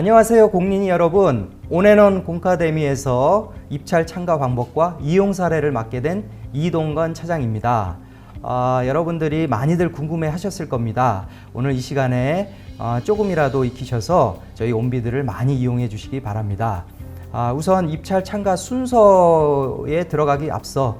안녕하세요 공린이 여러분. 온앤온 공카데미에서 입찰 참가 방법과 이용 사례를 맡게 된 이동건 차장입니다. 여러분들이 많이들 궁금해 하셨을 겁니다. 오늘 이 시간에 조금이라도 익히셔서 저희 온비드를 많이 이용해 주시기 바랍니다. 우선 입찰 참가 순서에 들어가기 앞서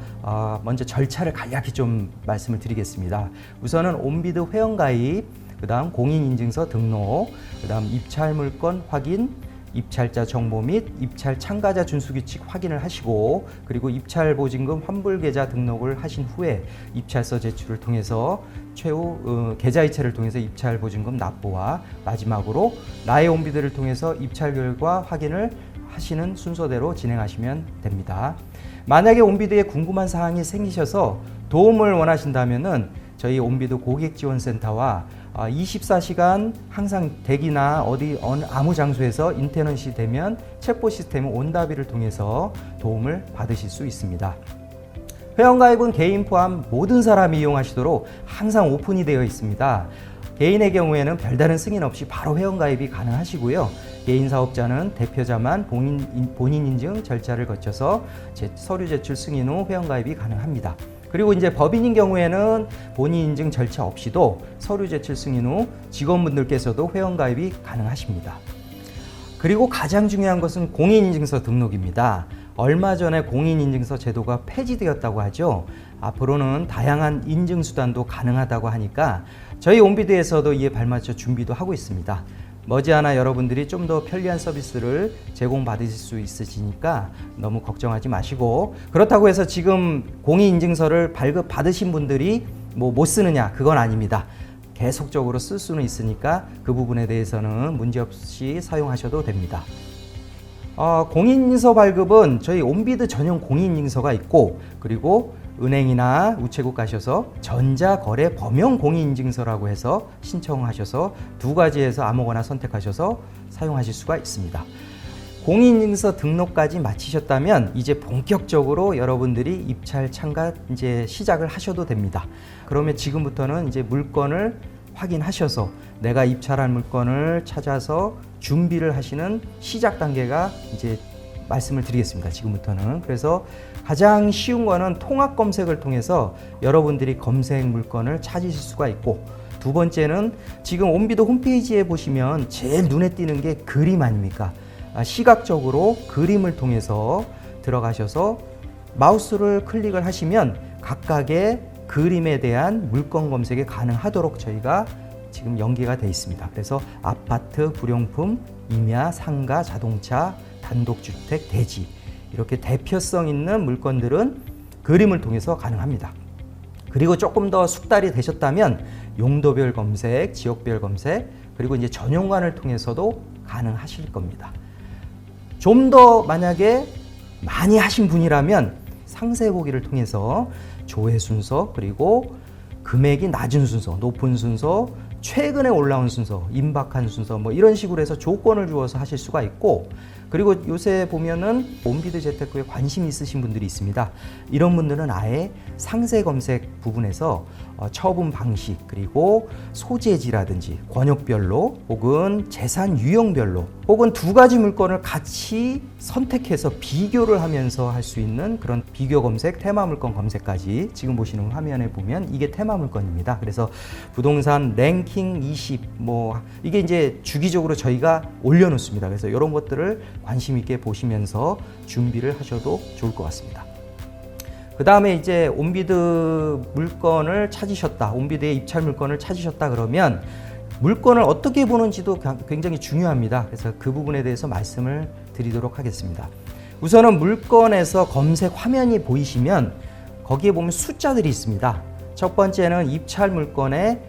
먼저 절차를 간략히 좀 말씀을 드리겠습니다. 우선은 온비드 회원가입, 그 다음 공인인증서 등록, 그 다음 입찰 물건 확인, 입찰자 정보 및 입찰 참가자 준수규칙 확인을 하시고, 그리고 입찰 보증금 환불계좌 등록을 하신 후에 입찰서 제출을 통해서 최후 계좌이체를 통해서 입찰 보증금 납부와 마지막으로 나의 온비드를 통해서 입찰 결과 확인을 하시는 순서대로 진행하시면 됩니다. 만약에 온비드에 궁금한 사항이 생기셔서 도움을 원하신다면은 저희 온비드 고객지원센터와 24시간 항상 대기나 아무 장소에서 인터넷이 되면 챗봇 시스템 온다비를 통해서 도움을 받으실 수 있습니다. 회원가입은 개인 포함 모든 사람이 이용하시도록 항상 오픈이 되어 있습니다. 개인의 경우에는 별다른 승인 없이 바로 회원가입이 가능하시고요. 개인 사업자는 대표자만 본인 인증 절차를 거쳐서 서류 제출 승인 후 회원가입이 가능합니다. 그리고 이제 법인인 경우에는 본인 인증 절차 없이도 서류 제출 승인 후 직원분들께서도 회원가입이 가능하십니다. 그리고 가장 중요한 것은 공인인증서 등록입니다. 얼마 전에 공인인증서 제도가 폐지되었다고 하죠. 앞으로는 다양한 인증수단도 가능하다고 하니까 저희 온비드에서도 이에 발맞춰 준비도 하고 있습니다. 머지않아 여러분들이 좀 더 편리한 서비스를 제공받으실 수 있으시니까 너무 걱정하지 마시고, 그렇다고 해서 지금 공인인증서를 발급받으신 분들이 못 쓰느냐, 그건 아닙니다. 계속적으로 쓸 수는 있으니까 그 부분에 대해서는 문제없이 사용하셔도 됩니다. 공인인증서 발급은 저희 온비드 전용 공인인증서가 있고, 그리고 은행이나 우체국 가셔서 전자거래 범용 공인인증서라고 해서 신청하셔서 두 가지에서 아무거나 선택하셔서 사용하실 수가 있습니다. 공인인증서 등록까지 마치셨다면 이제 본격적으로 여러분들이 입찰 참가 이제 시작을 하셔도 됩니다. 그러면 지금부터는 이제 물건을 확인하셔서 내가 입찰한 물건을 찾아서 준비를 하시는 시작 단계가 이제 말씀을 드리겠습니다. 지금부터는. 그래서 가장 쉬운 거는 통합 검색을 통해서 여러분들이 검색 물건을 찾으실 수가 있고, 두 번째는 지금 온비드 홈페이지에 보시면 제일 눈에 띄는 게 그림 아닙니까? 시각적으로 그림을 통해서 들어가셔서 마우스를 클릭을 하시면 각각의 그림에 대한 물건 검색이 가능하도록 저희가 지금 연계가 되어 있습니다. 그래서 아파트, 불용품, 임야, 상가, 자동차, 단독주택, 대지, 이렇게 대표성 있는 물건들은 그림을 통해서 가능합니다. 그리고 조금 더 숙달이 되셨다면 용도별 검색, 지역별 검색, 그리고 이제 전용관을 통해서도 가능하실 겁니다. 좀 더 만약에 많이 하신 분이라면 상세 보기를 통해서 조회 순서, 그리고 금액이 낮은 순서, 높은 순서, 최근에 올라온 순서, 임박한 순서, 이런 식으로 해서 조건을 주어서 하실 수가 있고, 그리고 요새 보면은 온비드 재테크에 관심 있으신 분들이 있습니다. 이런 분들은 아예 상세 검색 부분에서 처분 방식, 그리고 소재지라든지 권역별로, 혹은 재산 유형별로, 혹은 두 가지 물건을 같이 선택해서 비교를 하면서 할 수 있는 그런 비교 검색, 테마 물건 검색까지 지금 보시는 화면에 보면 이게 테마 물건입니다. 그래서 부동산 랭킹 20, 이게 이제 주기적으로 저희가 올려놓습니다. 그래서 이런 것들을 관심 있게 보시면서 준비를 하셔도 좋을 것 같습니다. 그 다음에 이제 온비드 물건을 찾으셨다, 온비드의 입찰 물건을 찾으셨다 그러면 물건을 어떻게 보는지도 굉장히 중요합니다. 그래서 그 부분에 대해서 말씀을 드리도록 하겠습니다. 우선은 물건에서 검색 화면이 보이시면 거기에 보면 숫자들이 있습니다. 첫 번째는 입찰 물건의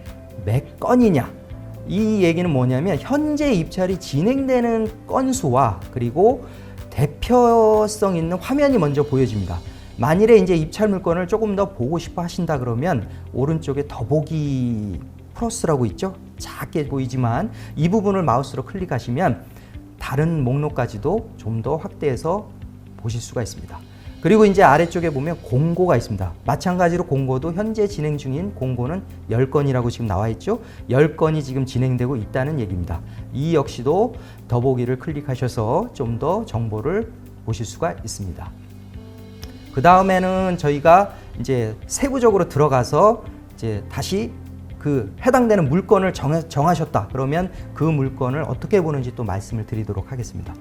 몇 건이냐, 이 얘기는 뭐냐면 현재 입찰이 진행되는 건수와 그리고 대표성 있는 화면이 먼저 보여집니다. 만일에 이제 입찰 물건을 조금 더 보고 싶어 하신다 그러면 오른쪽에 더보기 플러스라고 있죠? 작게 보이지만 이 부분을 마우스로 클릭하시면 다른 목록까지도 좀 더 확대해서 보실 수가 있습니다. 그리고 이제 아래쪽에 보면 공고가 있습니다. 마찬가지로 공고도 현재 진행 중인 공고는 10건이라고 지금 나와 있죠. 10건이 지금 진행되고 있다는 얘기입니다. 이 역시도 더보기를 클릭하셔서 좀 더 정보를 보실 수가 있습니다. 그 다음에는 저희가 이제 세부적으로 들어가서 이제 다시 그 해당되는 물건을 정하셨다. 그러면 그 물건을 어떻게 보는지 또 말씀을 드리도록 하겠습니다.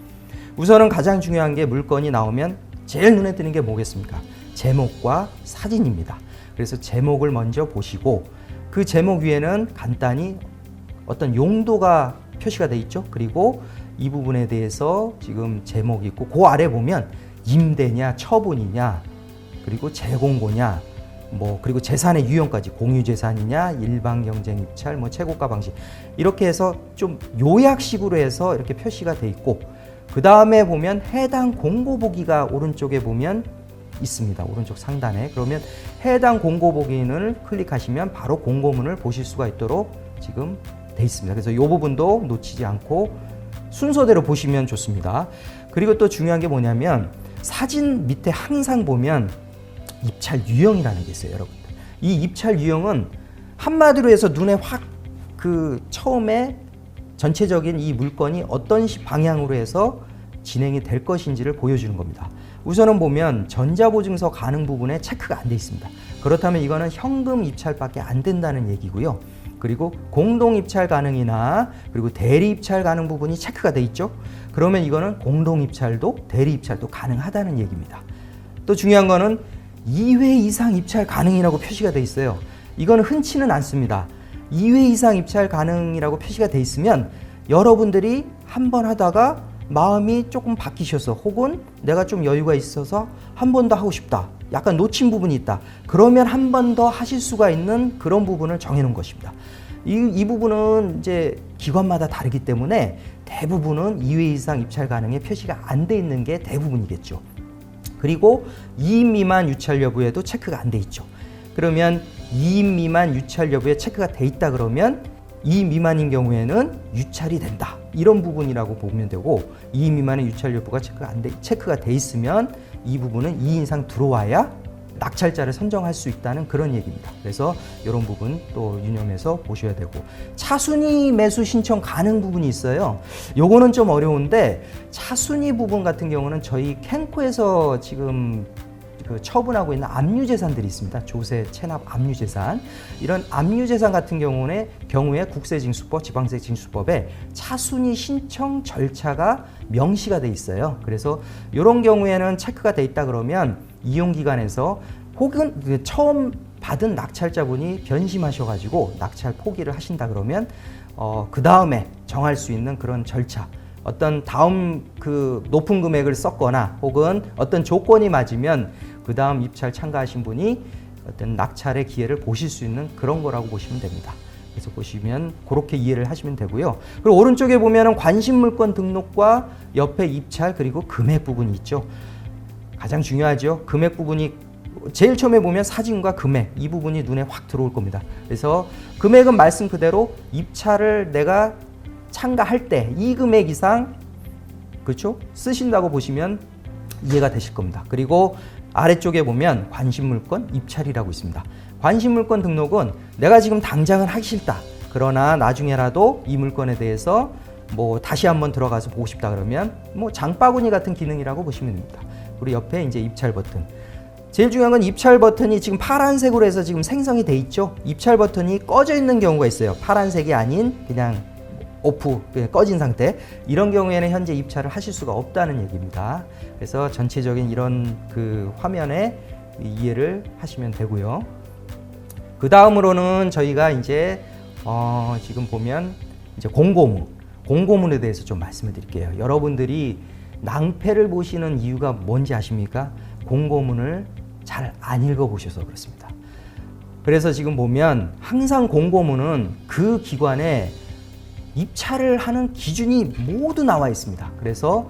우선은 가장 중요한 게 물건이 나오면 제일 눈에 띄는 게 뭐겠습니까? 제목과 사진입니다. 그래서 제목을 먼저 보시고 그 제목 위에는 간단히 어떤 용도가 표시가 돼 있죠. 그리고 이 부분에 대해서 지금 제목이 있고 그 아래 보면 임대냐 처분이냐 그리고 재공고냐 그리고 재산의 유형까지 공유재산이냐 일반 경쟁 입찰 최고가 방식 이렇게 해서 좀 요약식으로 해서 이렇게 표시가 돼 있고 그 다음에 보면 해당 공고보기가 오른쪽에 보면 있습니다. 오른쪽 상단에. 그러면 해당 공고보기를 클릭하시면 바로 공고문을 보실 수가 있도록 지금 돼 있습니다. 그래서 이 부분도 놓치지 않고 순서대로 보시면 좋습니다. 그리고 또 중요한 게 뭐냐면 사진 밑에 항상 보면 입찰 유형이라는 게 있어요, 여러분들. 이 입찰 유형은 한마디로 해서 눈에 확 처음에 전체적인 이 물건이 어떤 방향으로 해서 진행이 될 것인지를 보여주는 겁니다. 우선은 보면 전자보증서 가능 부분에 체크가 안 돼 있습니다. 그렇다면 이거는 현금 입찰밖에 안 된다는 얘기고요. 그리고 공동 입찰 가능이나 그리고 대리 입찰 가능 부분이 체크가 돼 있죠. 그러면 이거는 공동 입찰도 대리 입찰도 가능하다는 얘기입니다. 또 중요한 거는 2회 이상 입찰 가능이라고 표시가 돼 있어요. 이거는 흔치는 않습니다. 2회 이상 입찰 가능이라고 표시가 돼 있으면 여러분들이 한번 하다가 마음이 조금 바뀌셔서 혹은 내가 좀 여유가 있어서 한 번 더 하고 싶다. 약간 놓친 부분이 있다. 그러면 한 번 더 하실 수가 있는 그런 부분을 정해놓은 것입니다. 이 부분은 이제 기관마다 다르기 때문에 대부분은 2회 이상 입찰 가능에 표시가 안 돼 있는 게 대부분이겠죠. 그리고 2인 미만 유찰 여부에도 체크가 안 돼 있죠. 그러면 2인 미만 유찰 여부에 체크가 돼 있다 그러면 2인 미만인 경우에는 유찰이 된다. 이런 부분이라고 보면 되고 2인 미만의 유찰 여부가 체크가 돼 있으면 이 부분은 2인 이상 들어와야 낙찰자를 선정할 수 있다는 그런 얘기입니다. 그래서 이런 부분 또 유념해서 보셔야 되고 차순위 매수 신청 가능 부분이 있어요. 요거는 좀 어려운데 차순위 부분 같은 경우는 저희 캔코에서 지금 처분하고 있는 압류재산들이 있습니다. 조세, 체납, 압류재산. 이런 압류재산 같은 경우에 국세징수법, 지방세징수법에 차순위 신청 절차가 명시가 돼 있어요. 그래서 이런 경우에는 체크가 돼 있다 그러면 이용기관에서 혹은 처음 받은 낙찰자분이 변심하셔가지고 낙찰 포기를 하신다 그러면 그 다음에 정할 수 있는 그런 절차 어떤 다음 높은 금액을 썼거나 혹은 어떤 조건이 맞으면 그 다음 입찰 참가하신 분이 어떤 낙찰의 기회를 보실 수 있는 그런 거라고 보시면 됩니다. 그래서 보시면 그렇게 이해를 하시면 되고요. 그리고 오른쪽에 보면은 관심물건 등록과 옆에 입찰 그리고 금액 부분이 있죠. 가장 중요하죠. 금액 부분이 제일 처음에 보면 사진과 금액 이 부분이 눈에 확 들어올 겁니다. 그래서 금액은 말씀 그대로 입찰을 내가 참가할 때 이 금액 이상 그렇죠? 쓰신다고 보시면 이해가 되실 겁니다. 그리고 아래쪽에 보면 관심물건 입찰이라고 있습니다. 관심물건 등록은 내가 지금 당장은 하기 싫다. 그러나 나중에라도 이 물건에 대해서 다시 한번 들어가서 보고 싶다 그러면 장바구니 같은 기능이라고 보시면 됩니다. 그리고 옆에 이제 입찰 버튼. 제일 중요한 건 입찰 버튼이 지금 파란색으로 해서 지금 생성이 돼 있죠. 입찰 버튼이 꺼져 있는 경우가 있어요. 파란색이 아닌 그냥 오프, 그냥 꺼진 상태. 이런 경우에는 현재 입찰을 하실 수가 없다는 얘기입니다. 그래서 전체적인 이런 화면에 이해를 하시면 되고요. 그 다음으로는 저희가 이제 지금 보면 이제 공고문에 대해서 좀 말씀을 드릴게요. 여러분들이 낭패를 보시는 이유가 뭔지 아십니까? 공고문을 잘 안 읽어보셔서 그렇습니다. 그래서 지금 보면 항상 공고문은 그 기관에 입찰을 하는 기준이 모두 나와 있습니다. 그래서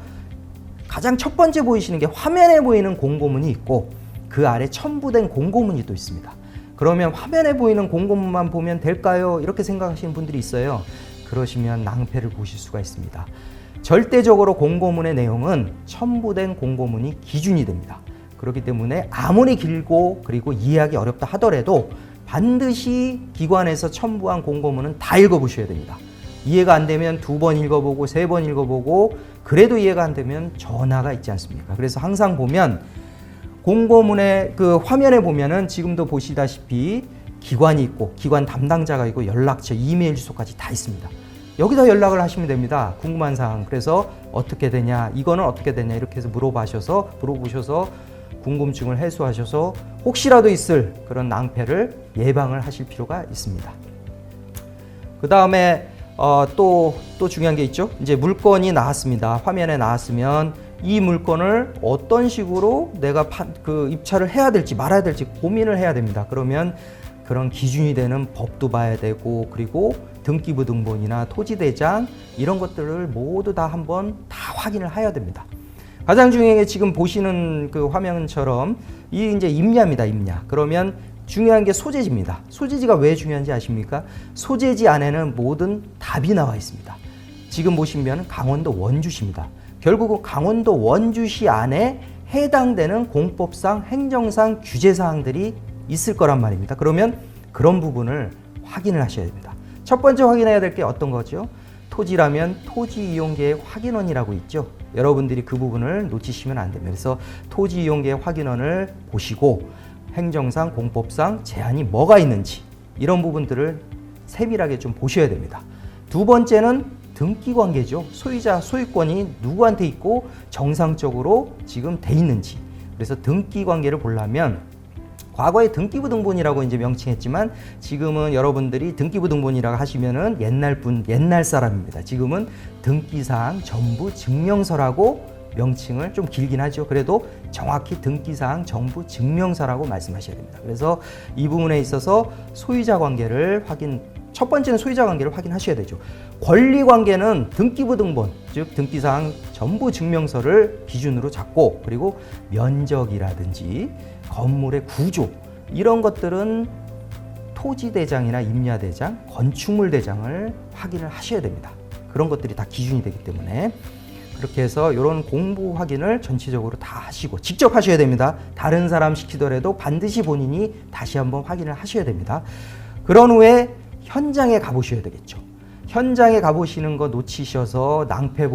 가장 첫 번째 보이시는 게 화면에 보이는 공고문이 있고 그 아래 첨부된 공고문이 또 있습니다. 그러면 화면에 보이는 공고문만 보면 될까요? 이렇게 생각하시는 분들이 있어요. 그러시면 낭패를 보실 수가 있습니다. 절대적으로 공고문의 내용은 첨부된 공고문이 기준이 됩니다. 그렇기 때문에 아무리 길고 그리고 이해하기 어렵다 하더라도 반드시 기관에서 첨부한 공고문은 다 읽어보셔야 됩니다. 이해가 안 되면 2번 읽어보고 3번 읽어보고 그래도 이해가 안 되면 전화가 있지 않습니까? 그래서 항상 보면 공고문의 그 화면에 보면은 지금도 보시다시피 기관이 있고 기관 담당자가 있고 연락처, 이메일 주소까지 다 있습니다. 여기다 연락을 하시면 됩니다. 궁금한 사항. 그래서 어떻게 되냐, 이거는 어떻게 되냐 이렇게 해서 물어보셔서 궁금증을 해소하셔서 혹시라도 있을 그런 낭패를 예방을 하실 필요가 있습니다. 그 다음에 또 중요한 게 있죠. 이제 물건이 나왔습니다. 화면에 나왔으면 이 물건을 어떤 식으로 내가 입찰을 해야 될지 말아야 될지 고민을 해야 됩니다. 그러면 그런 기준이 되는 법도 봐야 되고 그리고 등기부 등본이나 토지대장 이런 것들을 모두 다 한번 다 확인을 해야 됩니다. 가장 중요한 게 지금 보시는 그 화면처럼 이 이제 임야입니다. 임야. 그러면 중요한 게 소재지입니다. 소재지가 왜 중요한지 아십니까? 소재지 안에는 모든 답이 나와 있습니다. 지금 보시면 강원도 원주시입니다. 결국은 강원도 원주시 안에 해당되는 공법상 행정상 규제사항들이 있을 거란 말입니다. 그러면 그런 부분을 확인을 하셔야 됩니다. 첫 번째 확인해야 될 게 어떤 거죠? 토지라면 토지이용계획 확인원이라고 있죠. 여러분들이 그 부분을 놓치시면 안 됩니다. 그래서 토지이용계획 확인원을 보시고 행정상, 공법상 제한이 뭐가 있는지 이런 부분들을 세밀하게 좀 보셔야 됩니다. 두 번째는 등기관계죠. 소유자, 소유권이 누구한테 있고 정상적으로 지금 돼 있는지. 그래서 등기관계를 보려면 과거에 등기부 등본이라고 이제 명칭했지만 지금은 여러분들이 등기부 등본이라고 하시면은 옛날 사람입니다. 지금은 등기사항 전부 증명서라고 명칭을 좀 길긴 하죠. 그래도 정확히 등기사항 전부 증명서라고 말씀하셔야 됩니다. 그래서 이 부분에 있어서 소유자 관계를 첫 번째는 소유자 관계를 확인하셔야 되죠. 권리 관계는 등기부 등본, 즉 등기사항 전부 증명서를 기준으로 잡고 그리고 면적이라든지 건물의 구조 이런 것들은 토지대장이나 임야대장, 건축물대장을 확인을 하셔야 됩니다. 그런 것들이 다 기준이 되기 때문에 그렇게 해서 이런 공부 확인을 전체적으로 다 하시고 직접 하셔야 됩니다. 다른 사람 시키더라도 반드시 본인이 다시 한번 확인을 하셔야 됩니다. 그런 후에 현장에 가보셔야 되겠죠. 현장에 가보시는 거 놓치셔서 낭패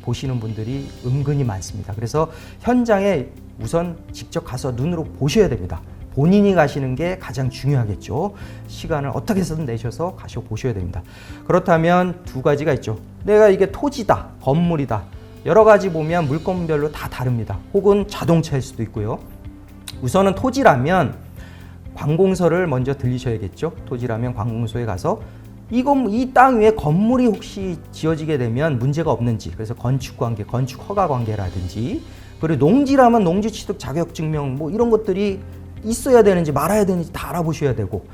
보시는 분들이 은근히 많습니다. 그래서 현장에 우선 직접 가서 눈으로 보셔야 됩니다. 본인이 가시는 게 가장 중요하겠죠. 시간을 어떻게 해서든 내셔서 가셔 보셔야 됩니다. 그렇다면 두 가지가 있죠. 내가 이게 토지다, 건물이다. 여러 가지 보면 물건별로 다 다릅니다. 혹은 자동차일 수도 있고요. 우선은 토지라면 관공서를 먼저 들리셔야겠죠. 토지라면 관공서에 가서 이 땅 위에 건물이 혹시 지어지게 되면 문제가 없는지, 그래서 건축관계, 건축허가관계라든지, 그리고 농지라면 농지취득 자격증명 뭐 이런 것들이 있어야 되는지 말아야 되는지 다 알아보셔야 되고,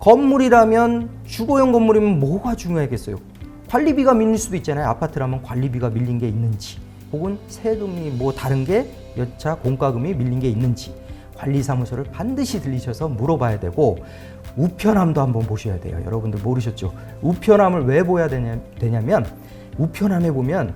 건물이라면 주거용 건물이면 뭐가 중요하겠어요? 관리비가 밀릴 수도 있잖아요. 아파트라면 관리비가 밀린 게 있는지, 혹은 세금이 뭐 다른 게 여차 공과금이 밀린 게 있는지 관리사무소를 반드시 들리셔서 물어봐야 되고, 우편함도 한번 보셔야 돼요. 여러분들 모르셨죠? 우편함을 왜 보야 되냐면 우편함에 보면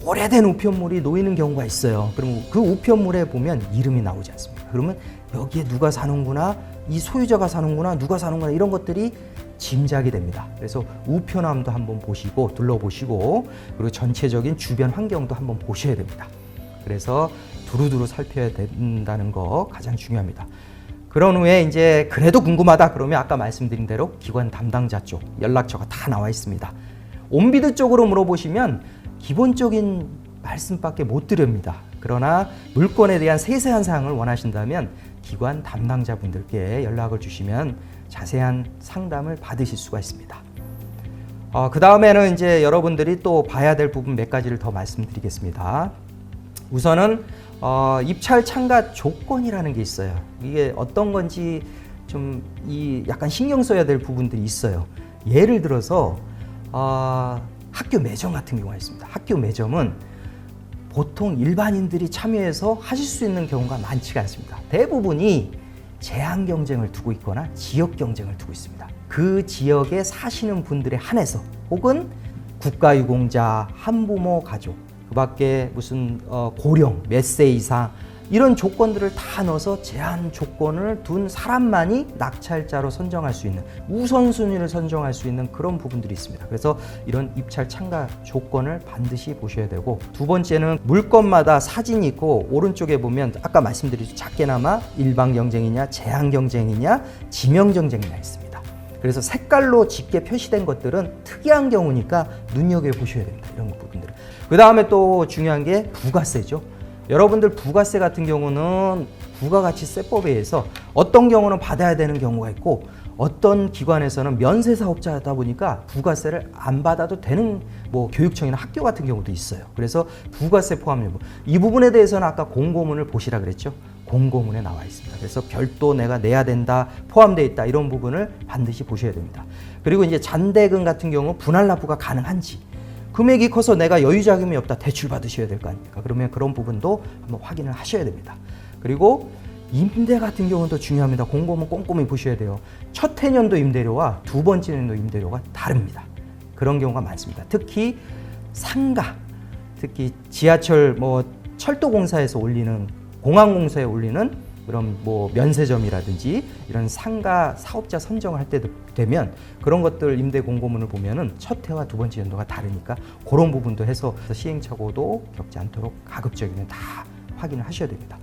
오래된 우편물이 놓이는 경우가 있어요. 그럼 그 우편물에 보면 이름이 나오지 않습니까? 그러면 여기에 누가 사는구나, 이 소유자가 사는구나, 누가 사는구나 이런 것들이 짐작이 됩니다. 그래서 우편함도 한번 보시고 둘러보시고, 그리고 전체적인 주변 환경도 한번 보셔야 됩니다. 그래서 두루두루 살펴야 된다는 거 가장 중요합니다. 그런 후에 이제 그래도 궁금하다 그러면 아까 말씀드린 대로 기관 담당자 쪽 연락처가 다 나와 있습니다. 온비드 쪽으로 물어보시면 기본적인 말씀밖에 못 드립니다. 그러나 물건에 대한 세세한 사항을 원하신다면 기관 담당자분들께 연락을 주시면 자세한 상담을 받으실 수가 있습니다. 그 다음에는 이제 여러분들이 또 봐야 될 부분 몇 가지를 더 말씀드리겠습니다. 우선은 입찰 참가 조건이라는 게 있어요. 이게 어떤 건지 좀 약간 신경 써야 될 부분들이 있어요. 예를 들어서 학교 매점 같은 경우가 있습니다. 학교 매점은 보통 일반인들이 참여해서 하실 수 있는 경우가 많지가 않습니다. 대부분이 제한 경쟁을 두고 있거나 지역 경쟁을 두고 있습니다. 그 지역에 사시는 분들에 한해서, 혹은 국가유공자, 한부모 가족, 그 밖에 무슨 고령, 몇 세 이상 이런 조건들을 다 넣어서 제한 조건을 둔 사람만이 낙찰자로 선정할 수 있는, 우선순위를 선정할 수 있는 그런 부분들이 있습니다. 그래서 이런 입찰 참가 조건을 반드시 보셔야 되고, 두 번째는 물건마다 사진이 있고 오른쪽에 보면 아까 말씀드렸죠. 작게나마 일방 경쟁이냐 제한 경쟁이냐 지명 경쟁이냐 있습니다. 그래서 색깔로 짙게 표시된 것들은 특이한 경우니까 눈여겨보셔야 됩니다. 이런 부분들은. 그 다음에 또 중요한 게 부가세죠. 여러분들 부가세 같은 경우는 부가가치세법에 의해서 어떤 경우는 받아야 되는 경우가 있고, 어떤 기관에서는 면세 사업자다 보니까 부가세를 안 받아도 되는 뭐 교육청이나 학교 같은 경우도 있어요. 그래서 부가세 포함 여부, 이 부분에 대해서는 아까 공고문을 보시라 그랬죠. 공고문에 나와 있습니다. 그래서 별도 내가 내야 된다, 포함되어 있다, 이런 부분을 반드시 보셔야 됩니다. 그리고 이제 잔대금 같은 경우 분할 납부가 가능한지, 금액이 커서 내가 여유 자금이 없다, 대출 받으셔야 될 거 아닙니까? 그러면 그런 부분도 한번 확인을 하셔야 됩니다. 그리고 임대 같은 경우도 중요합니다. 공고문 꼼꼼히 보셔야 돼요. 첫 해년도 임대료와 두 번째 년도 임대료가 다릅니다. 그런 경우가 많습니다. 특히 상가, 특히 지하철 뭐 철도공사에서 올리는, 공항공사에 올리는 그런 뭐 면세점이라든지 이런 상가 사업자 선정을 할 때 되면 그런 것들 임대 공고문을 보면은 첫 해와 두 번째 연도가 다르니까 그런 부분도 해서 시행착오도 겪지 않도록 가급적이면 다 확인을 하셔야 됩니다.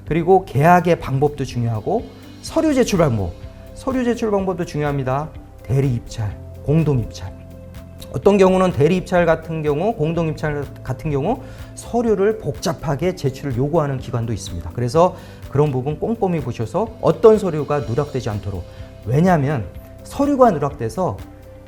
그리고 계약의 방법도 중요하고 서류 제출 방법, 서류 제출 방법도 중요합니다. 대리 입찰, 공동 입찰. 어떤 경우는 대리 입찰 같은 경우, 공동 입찰 같은 경우 서류를 복잡하게 제출을 요구하는 기관도 있습니다. 그래서 그런 부분 꼼꼼히 보셔서 어떤 서류가 누락되지 않도록, 왜냐하면 서류가 누락돼서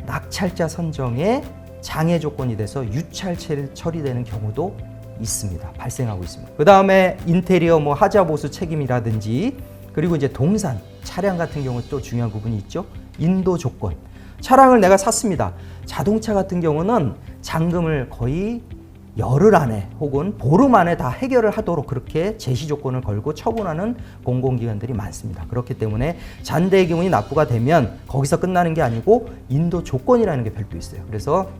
낙찰자 선정에 장애 조건이 돼서 유찰 처리되는 경우도 있습니다. 발생하고 있습니다. 그 다음에 인테리어 뭐 하자 보수 책임이라든지, 그리고 이제 동산, 차량 같은 경우 또 중요한 부분이 있죠. 인도 조건. 차량을 내가 샀습니다. 자동차 같은 경우는 잔금을 거의 열흘 안에 혹은 보름 안에 다 해결을 하도록 그렇게 제시 조건을 걸고 처분하는 공공기관들이 많습니다. 그렇기 때문에 잔대의 기운이 납부가 되면 거기서 끝나는 게 아니고 인도 조건이라는 게 별도 있어요. 그래서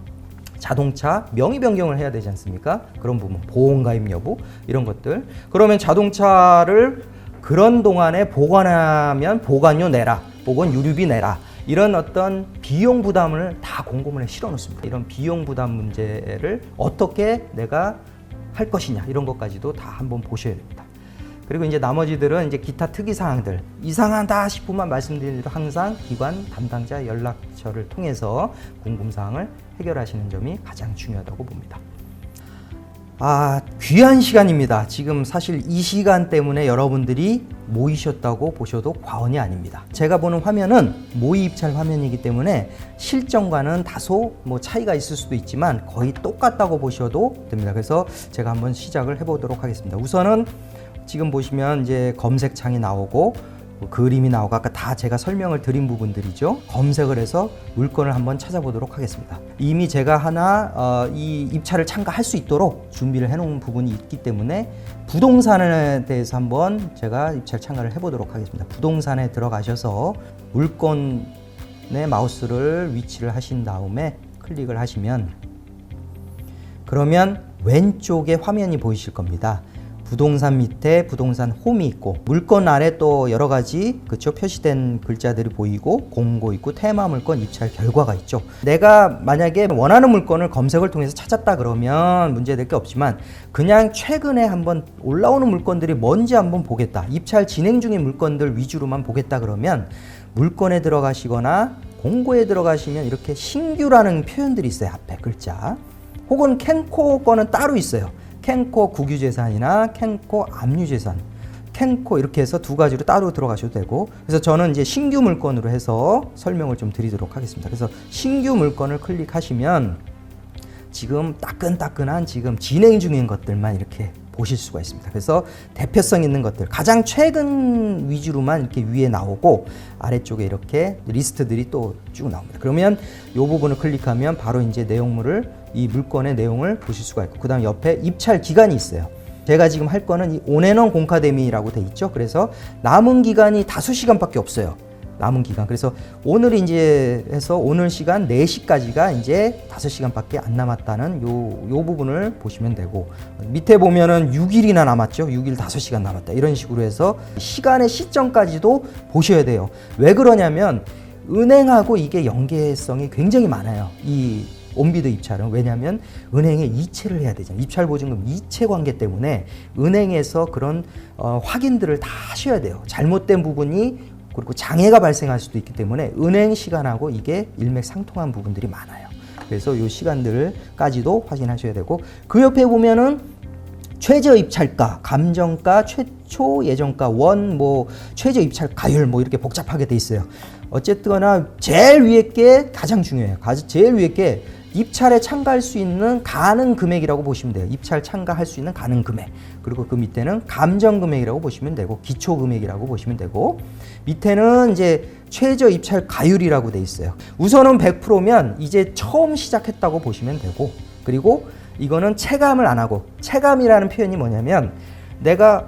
자동차 명의 변경을 해야 되지 않습니까? 그런 부분, 보험 가입 여부, 이런 것들. 그러면 자동차를 그런 동안에 보관하면 보관료 내라, 혹은 유류비 내라, 이런 어떤 비용 부담을 다 공고문에 실어 놓습니다. 이런 비용 부담 문제를 어떻게 내가 할 것이냐, 이런 것까지도 다 한번 보셔야 됩니다. 그리고 이제 나머지들은 이제 기타 특이 사항들, 이상하다 싶으면 말씀드린 대로 항상 기관 담당자 연락처를 통해서 궁금 사항을 해결하시는 점이 가장 중요하다고 봅니다. 귀한 시간입니다. 지금 사실 이 시간 때문에 여러분들이 모이셨다고 보셔도 과언이 아닙니다. 제가 보는 화면은 모의 입찰 화면이기 때문에 실정과는 다소 뭐 차이가 있을 수도 있지만 거의 똑같다고 보셔도 됩니다. 그래서 제가 한번 시작을 해보도록 하겠습니다. 우선은 지금 보시면 이제 검색창이 나오고 그림이 나오고 아까 다 제가 설명을 드린 부분들이죠. 검색을 해서 물건을 한번 찾아보도록 하겠습니다. 이미 제가 하나 이 입찰을 참가할 수 있도록 준비를 해놓은 부분이 있기 때문에 부동산에 대해서 한번 제가 입찰 참가를 해보도록 하겠습니다. 부동산에 들어가셔서 물건의 마우스를 위치를 하신 다음에 클릭을 하시면, 그러면 왼쪽에 화면이 보이실 겁니다. 부동산 밑에 부동산 홈이 있고 물건 아래 또 여러 가지 그쵸 표시된 글자들이 보이고 공고 있고 테마 물건 입찰 결과가 있죠. 내가 만약에 원하는 물건을 검색을 통해서 찾았다 그러면 문제될 게 없지만, 그냥 최근에 한번 올라오는 물건들이 뭔지 한번 보겠다, 입찰 진행 중인 물건들 위주로만 보겠다 그러면 물건에 들어가시거나 공고에 들어가시면 이렇게 신규라는 표현들이 있어요. 앞에 글자. 혹은 캔코 거는 따로 있어요. 캔코 국유재산이나 캔코 압류재산, 캔코 이렇게 해서 두 가지로 따로 들어가셔도 되고, 그래서 저는 이제 신규 물건으로 해서 설명을 좀 드리도록 하겠습니다. 그래서 신규 물건을 클릭하시면 지금 따끈따끈한 지금 진행 중인 것들만 이렇게 보실 수가 있습니다. 그래서 대표성 있는 것들, 가장 최근 위주로만 이렇게 위에 나오고 아래쪽에 이렇게 리스트들이 또 쭉 나옵니다. 그러면 이 부분을 클릭하면 바로 이제 내용물을, 이 물건의 내용을 보실 수가 있고, 그 다음 옆에 입찰 기간이 있어요. 제가 지금 할 거는 이 온앤온 공카데미라고 돼 있죠. 그래서 남은 기간이 다수 시간밖에 없어요. 남은 기간. 그래서 오늘 이제 해서 오늘 시간 4시까지가 이제 5시간밖에 안 남았다는 요 부분을 보시면 되고, 밑에 보면은 6일이나 남았죠. 6일 5시간 남았다. 이런 식으로 해서 시간의 시점까지도 보셔야 돼요. 왜 그러냐면 은행하고 이게 연계성이 굉장히 많아요. 이 온비드 입찰은. 왜냐하면 은행에 이체를 해야 되잖아요. 입찰 보증금 이체 관계 때문에 은행에서 그런 확인들을 다 하셔야 돼요. 잘못된 부분이 그리고 장애가 발생할 수도 있기 때문에 은행 시간하고 이게 일맥상통한 부분들이 많아요. 그래서 이 시간들까지도 확인하셔야 되고, 그 옆에 보면은 최저 입찰가, 감정가, 최초 예정가, 최저 입찰 가율 이렇게 복잡하게 돼 있어요. 어쨌거나 제일 위에 게 가장 중요해요. 제일 위에 게 입찰에 참가할 수 있는 가능 금액이라고 보시면 돼요. 입찰 참가할 수 있는 가능 금액. 그리고 그 밑에는 감정 금액이라고 보시면 되고, 기초 금액이라고 보시면 되고, 밑에는 이제 최저 입찰 가율이라고 돼 있어요. 우선은 100%면 이제 처음 시작했다고 보시면 되고, 그리고 이거는 체감을 안 하고, 체감이라는 표현이 뭐냐면 내가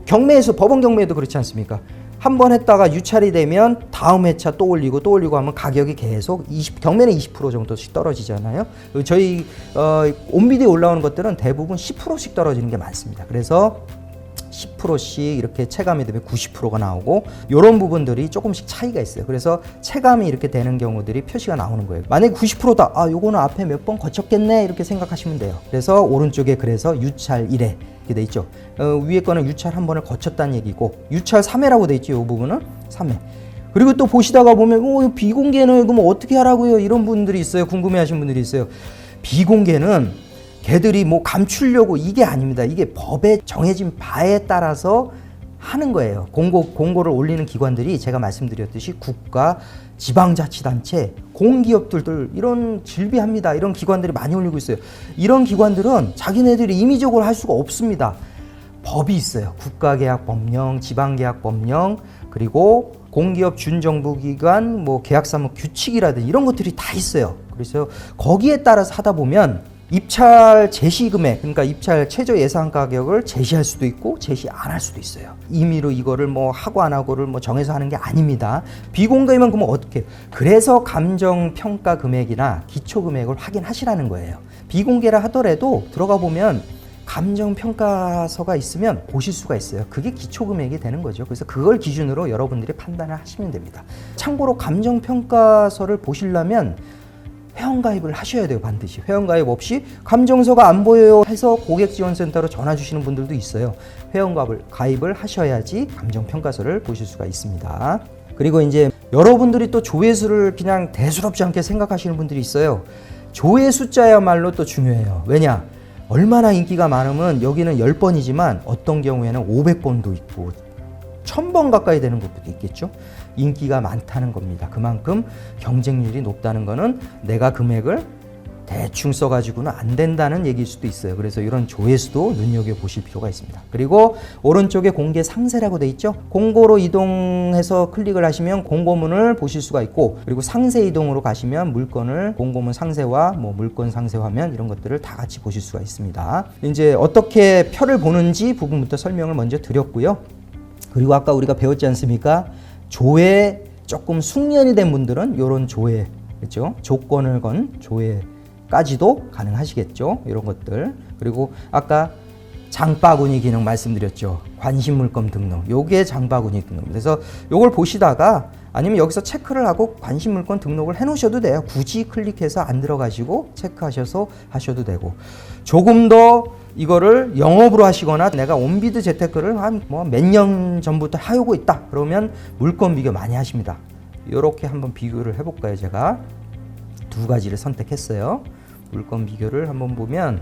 경매에서, 법원 경매에도 그렇지 않습니까? 한 번 했다가 유찰이 되면 다음 회차 또 올리고 하면 가격이 계속 경매는 20% 정도씩 떨어지잖아요. 저희 온비디오에 올라오는 것들은 대부분 10%씩 떨어지는 게 많습니다. 그래서 10%씩 이렇게 체감이 되면 90%가 나오고, 이런 부분들이 조금씩 차이가 있어요. 그래서 체감이 이렇게 되는 경우들이 표시가 나오는 거예요. 만약에 90%다, 요거는 앞에 몇 번 거쳤겠네, 이렇게 생각하시면 돼요. 그래서 오른쪽에 그래서 유찰 1회 이렇게 돼 있죠. 위에 거는 유찰 한 번을 거쳤다는 얘기고, 유찰 3회라고 돼 있죠. 이 부분은 3회. 그리고 또 보시다가 보면 비공개는 그럼 어떻게 하라고요? 이런 분들이 있어요. 궁금해하시는 분들이 있어요. 비공개는 걔들이 감추려고, 이게 아닙니다. 이게 법에 정해진 바에 따라서 하는 거예요. 공고를 올리는 기관들이 제가 말씀드렸듯이 국가, 지방자치단체, 공기업들 이런 질비합니다. 이런 기관들이 많이 올리고 있어요. 이런 기관들은 자기네들이 임의적으로 할 수가 없습니다. 법이 있어요. 국가계약법령, 지방계약법령, 그리고 공기업 준정부기관, 계약사무 규칙이라든지 이런 것들이 다 있어요. 그래서 거기에 따라서 하다 보면 입찰 제시 금액, 그러니까 입찰 최저 예상 가격을 제시할 수도 있고 제시 안 할 수도 있어요. 임의로 이거를 하고 안 하고를 정해서 하는 게 아닙니다. 비공개면 그러면 어떻게 해요? 그래서 감정 평가 금액이나 기초 금액을 확인하시라는 거예요. 비공개라 하더라도 들어가 보면 감정 평가서가 있으면 보실 수가 있어요. 그게 기초 금액이 되는 거죠. 그래서 그걸 기준으로 여러분들이 판단을 하시면 됩니다. 참고로 감정 평가서를 보시려면 회원가입을 하셔야 돼요. 반드시. 회원가입 없이 감정서가 안 보여요 해서 고객지원센터로 전화 주시는 분들도 있어요. 회원가입을 하셔야지 감정평가서를 보실 수가 있습니다. 그리고 이제 여러분들이 또 조회수를 그냥 대수롭지 않게 생각하시는 분들이 있어요. 조회 숫자야말로 또 중요해요. 왜냐? 얼마나 인기가 많으면 여기는 10번이지만 어떤 경우에는 500번도 있고 1000번 가까이 되는 것도 있겠죠. 인기가 많다는 겁니다. 그만큼 경쟁률이 높다는 거는 내가 금액을 대충 써가지고는 안 된다는 얘기일 수도 있어요. 그래서 이런 조회수도 눈여겨보실 필요가 있습니다. 그리고 오른쪽에 공개 상세라고 돼 있죠. 공고로 이동해서 클릭을 하시면 공고문을 보실 수가 있고, 그리고 상세 이동으로 가시면 물건을 공고문 상세와 물건 상세 화면 이런 것들을 다 같이 보실 수가 있습니다. 이제 어떻게 표를 보는지 부분부터 설명을 먼저 드렸고요. 그리고 아까 우리가 배웠지 않습니까? 조회 조금 숙련이 된 분들은 이런 조회, 그렇죠? 조건을 건 조회까지도 가능하시겠죠? 이런 것들. 그리고 아까 장바구니 기능 말씀드렸죠. 관심 물건 등록. 요게 장바구니 등록. 그래서 요걸 보시다가 아니면 여기서 체크를 하고 관심 물건 등록을 해 놓으셔도 돼요. 굳이 클릭해서 안 들어가시고 체크하셔서 하셔도 되고, 조금 더 이거를 영업으로 하시거나 내가 온비드 재테크를 한 몇 년 전부터 하고 있다 그러면 물건 비교 많이 하십니다. 이렇게 한번 비교를 해볼까요? 제가 두 가지를 선택했어요. 물건 비교를 한번 보면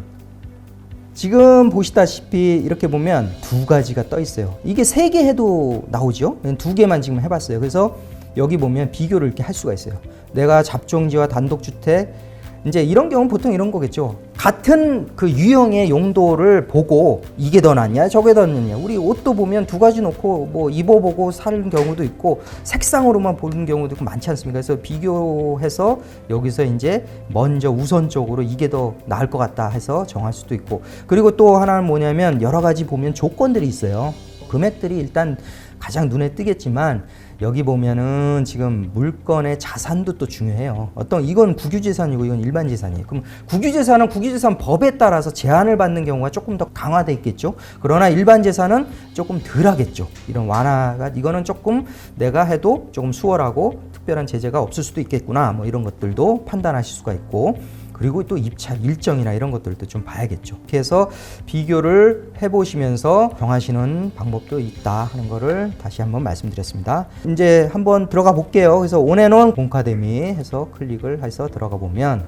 지금 보시다시피 이렇게 보면 두 가지가 떠 있어요. 이게 3개 해도 나오죠. 2개만 지금 해봤어요. 그래서 여기 보면 비교를 이렇게 할 수가 있어요. 내가 잡종지와 단독주택, 이제 이런 경우는 보통 이런 거겠죠. 같은 그 유형의 용도를 보고 이게 더 낫냐 저게 더 낫냐, 우리 옷도 보면 두 가지 놓고 입어보고 사는 경우도 있고 색상으로만 보는 경우도 있고 많지 않습니까? 그래서 비교해서 여기서 이제 먼저 우선적으로 이게 더 나을 것 같다 해서 정할 수도 있고, 그리고 또 하나는 뭐냐면 여러 가지 보면 조건들이 있어요. 금액들이 일단 가장 눈에 띄겠지만 여기 보면은 지금 물건의 자산도 또 중요해요. 이건 국유재산이고 이건 일반 재산이에요. 그럼 국유재산은 국유재산 법에 따라서 제한을 받는 경우가 조금 더 강화돼 있겠죠. 그러나 일반 재산은 조금 덜 하겠죠. 이런 완화가 이거는 조금 내가 해도 조금 수월하고 특별한 제재가 없을 수도 있겠구나. 뭐 이런 것들도 판단하실 수가 있고, 그리고 또 입찰 일정이나 이런 것들도 좀 봐야겠죠. 이렇게 해서 비교를 해보시면서 정하시는 방법도 있다 하는 거를 다시 한번 말씀드렸습니다. 이제 한번 들어가 볼게요. 그래서 온앤온 공카데미 해서 클릭을 해서 들어가 보면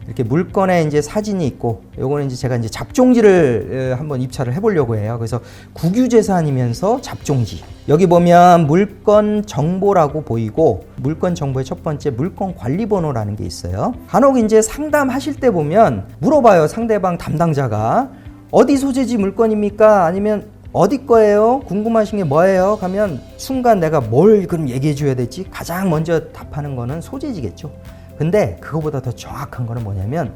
이렇게 물건에 이제 사진이 있고, 요거는 이제 제가 이제 잡종지를 한번 입찰을 해보려고 해요. 그래서 국유재산이면서 잡종지. 여기 보면 물건 정보라고 보이고, 물건 정보의 첫 번째 물건 관리번호라는 게 있어요. 간혹 이제 상담하실 때 보면 물어봐요. 상대방 담당자가 어디 소재지 물건입니까? 아니면 어디 거예요? 궁금하신 게 뭐예요? 하면 순간 내가 뭘 그럼 얘기해 줘야 될지 가장 먼저 답하는 거는 소재지겠죠. 근데 그거보다 더 정확한 거는 뭐냐면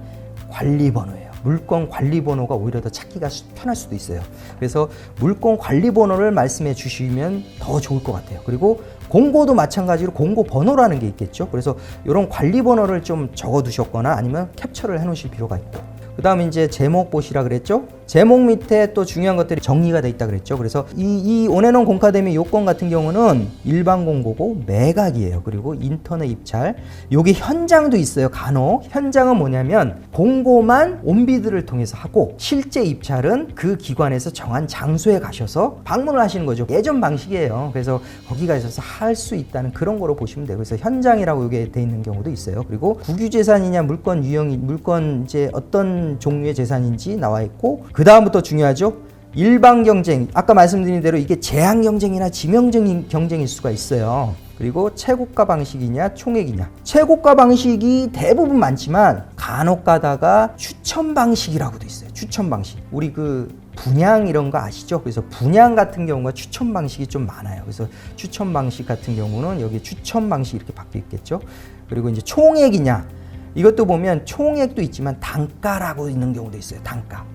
관리번호예요. 물건 관리번호가 오히려 더 찾기가 편할 수도 있어요. 그래서 물건 관리번호를 말씀해 주시면 더 좋을 것 같아요. 그리고 공고도 마찬가지로 공고 번호라는 게 있겠죠. 그래서 이런 관리번호를 좀 적어 두셨거나 아니면 캡처를 해 놓으실 필요가 있고, 그 다음에 이제 제목 보시라 그랬죠. 제목 밑에 또 중요한 것들이 정리가 돼 있다 그랬죠. 그래서 이 온앤온 공카데미 요건 같은 경우는 일반 공고고 매각이에요. 그리고 인터넷 입찰, 요게 현장도 있어요. 간혹 현장은 뭐냐면 공고만 온비드를 통해서 하고 실제 입찰은 그 기관에서 정한 장소에 가셔서 방문을 하시는 거죠. 예전 방식이에요. 그래서 거기 가셔서 할 수 있다는 그런 거로 보시면 돼요. 그래서 현장이라고 이게 돼 있는 경우도 있어요. 그리고 국유재산이냐 물건 유형이 물건 이제 어떤 종류의 재산인지 나와 있고, 그 다음부터 중요하죠. 일반 경쟁, 아까 말씀드린 대로 이게 제한 경쟁이나 지명적인 경쟁일 수가 있어요. 그리고 최고가 방식이냐 총액이냐. 최고가 방식이 대부분 많지만 간혹 가다가 추천 방식이라고도 있어요. 추천 방식. 우리 그 분양 이런 거 아시죠? 그래서 분양 같은 경우가 추천 방식이 좀 많아요. 그래서 추천 방식 같은 경우는 여기 추천 방식 이렇게 바뀌어 있겠죠. 그리고 이제 총액이냐. 이것도 보면 총액도 있지만 단가라고 있는 경우도 있어요.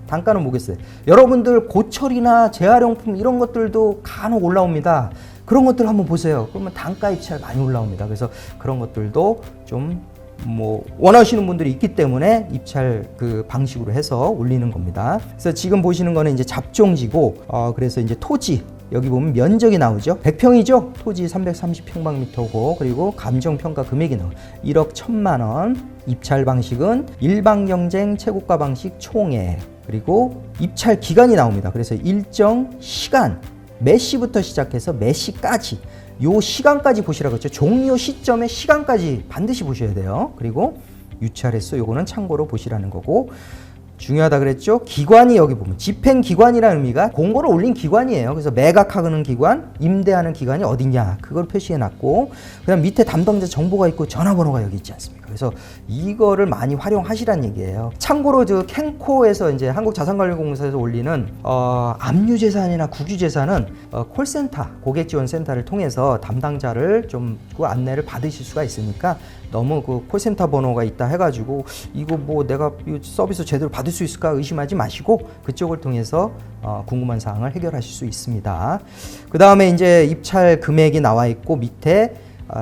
단가는 뭐겠어요? 여러분들 고철이나 재활용품 이런 것들도 간혹 올라옵니다. 그런 것들 한번 보세요. 그러면 단가 입찰 많이 올라옵니다. 그래서 그런 것들도 좀 뭐 원하시는 분들이 있기 때문에 입찰 그 방식으로 해서 올리는 겁니다. 그래서 지금 보시는 거는 이제 잡종지고, 그래서 이제 토지 여기 보면 면적이 나오죠. 100평이죠. 토지 330평방미터고, 그리고 감정평가 금액이 나와요. 1억 1,000만 원. 입찰 방식은 일반 경쟁 최고가 방식 총액, 그리고 입찰 기간이 나옵니다. 그래서 일정 시간, 몇 시부터 시작해서 몇 시까지, 요 시간까지 보시라고 했죠. 종료 시점의 시간까지 반드시 보셔야 돼요. 그리고 유찰 횟수 요거는 참고로 보시라는 거고, 중요하다 그랬죠. 기관이 여기 보면 집행기관이라는 의미가 공고를 올린 기관이에요. 그래서 매각하는 기관, 임대하는 기관이 어디냐 그걸 표시해 놨고, 그다음 밑에 담당자 정보가 있고 전화번호가 여기 있지 않습니까? 그래서 이거를 많이 활용하시란 얘기예요. 참고로 저 캔코에서 이제 한국자산관리공사에서 올리는 압류재산이나 국유재산은 콜센터, 고객지원센터를 통해서 담당자를 좀 그 안내를 받으실 수가 있으니까 너무 그 콜센터 번호가 있다 해가지고 이거 뭐 내가 이 서비스 제대로 받을 수 있을까 의심하지 마시고 그쪽을 통해서 궁금한 사항을 해결하실 수 있습니다. 그 다음에 이제 입찰 금액이 나와 있고 밑에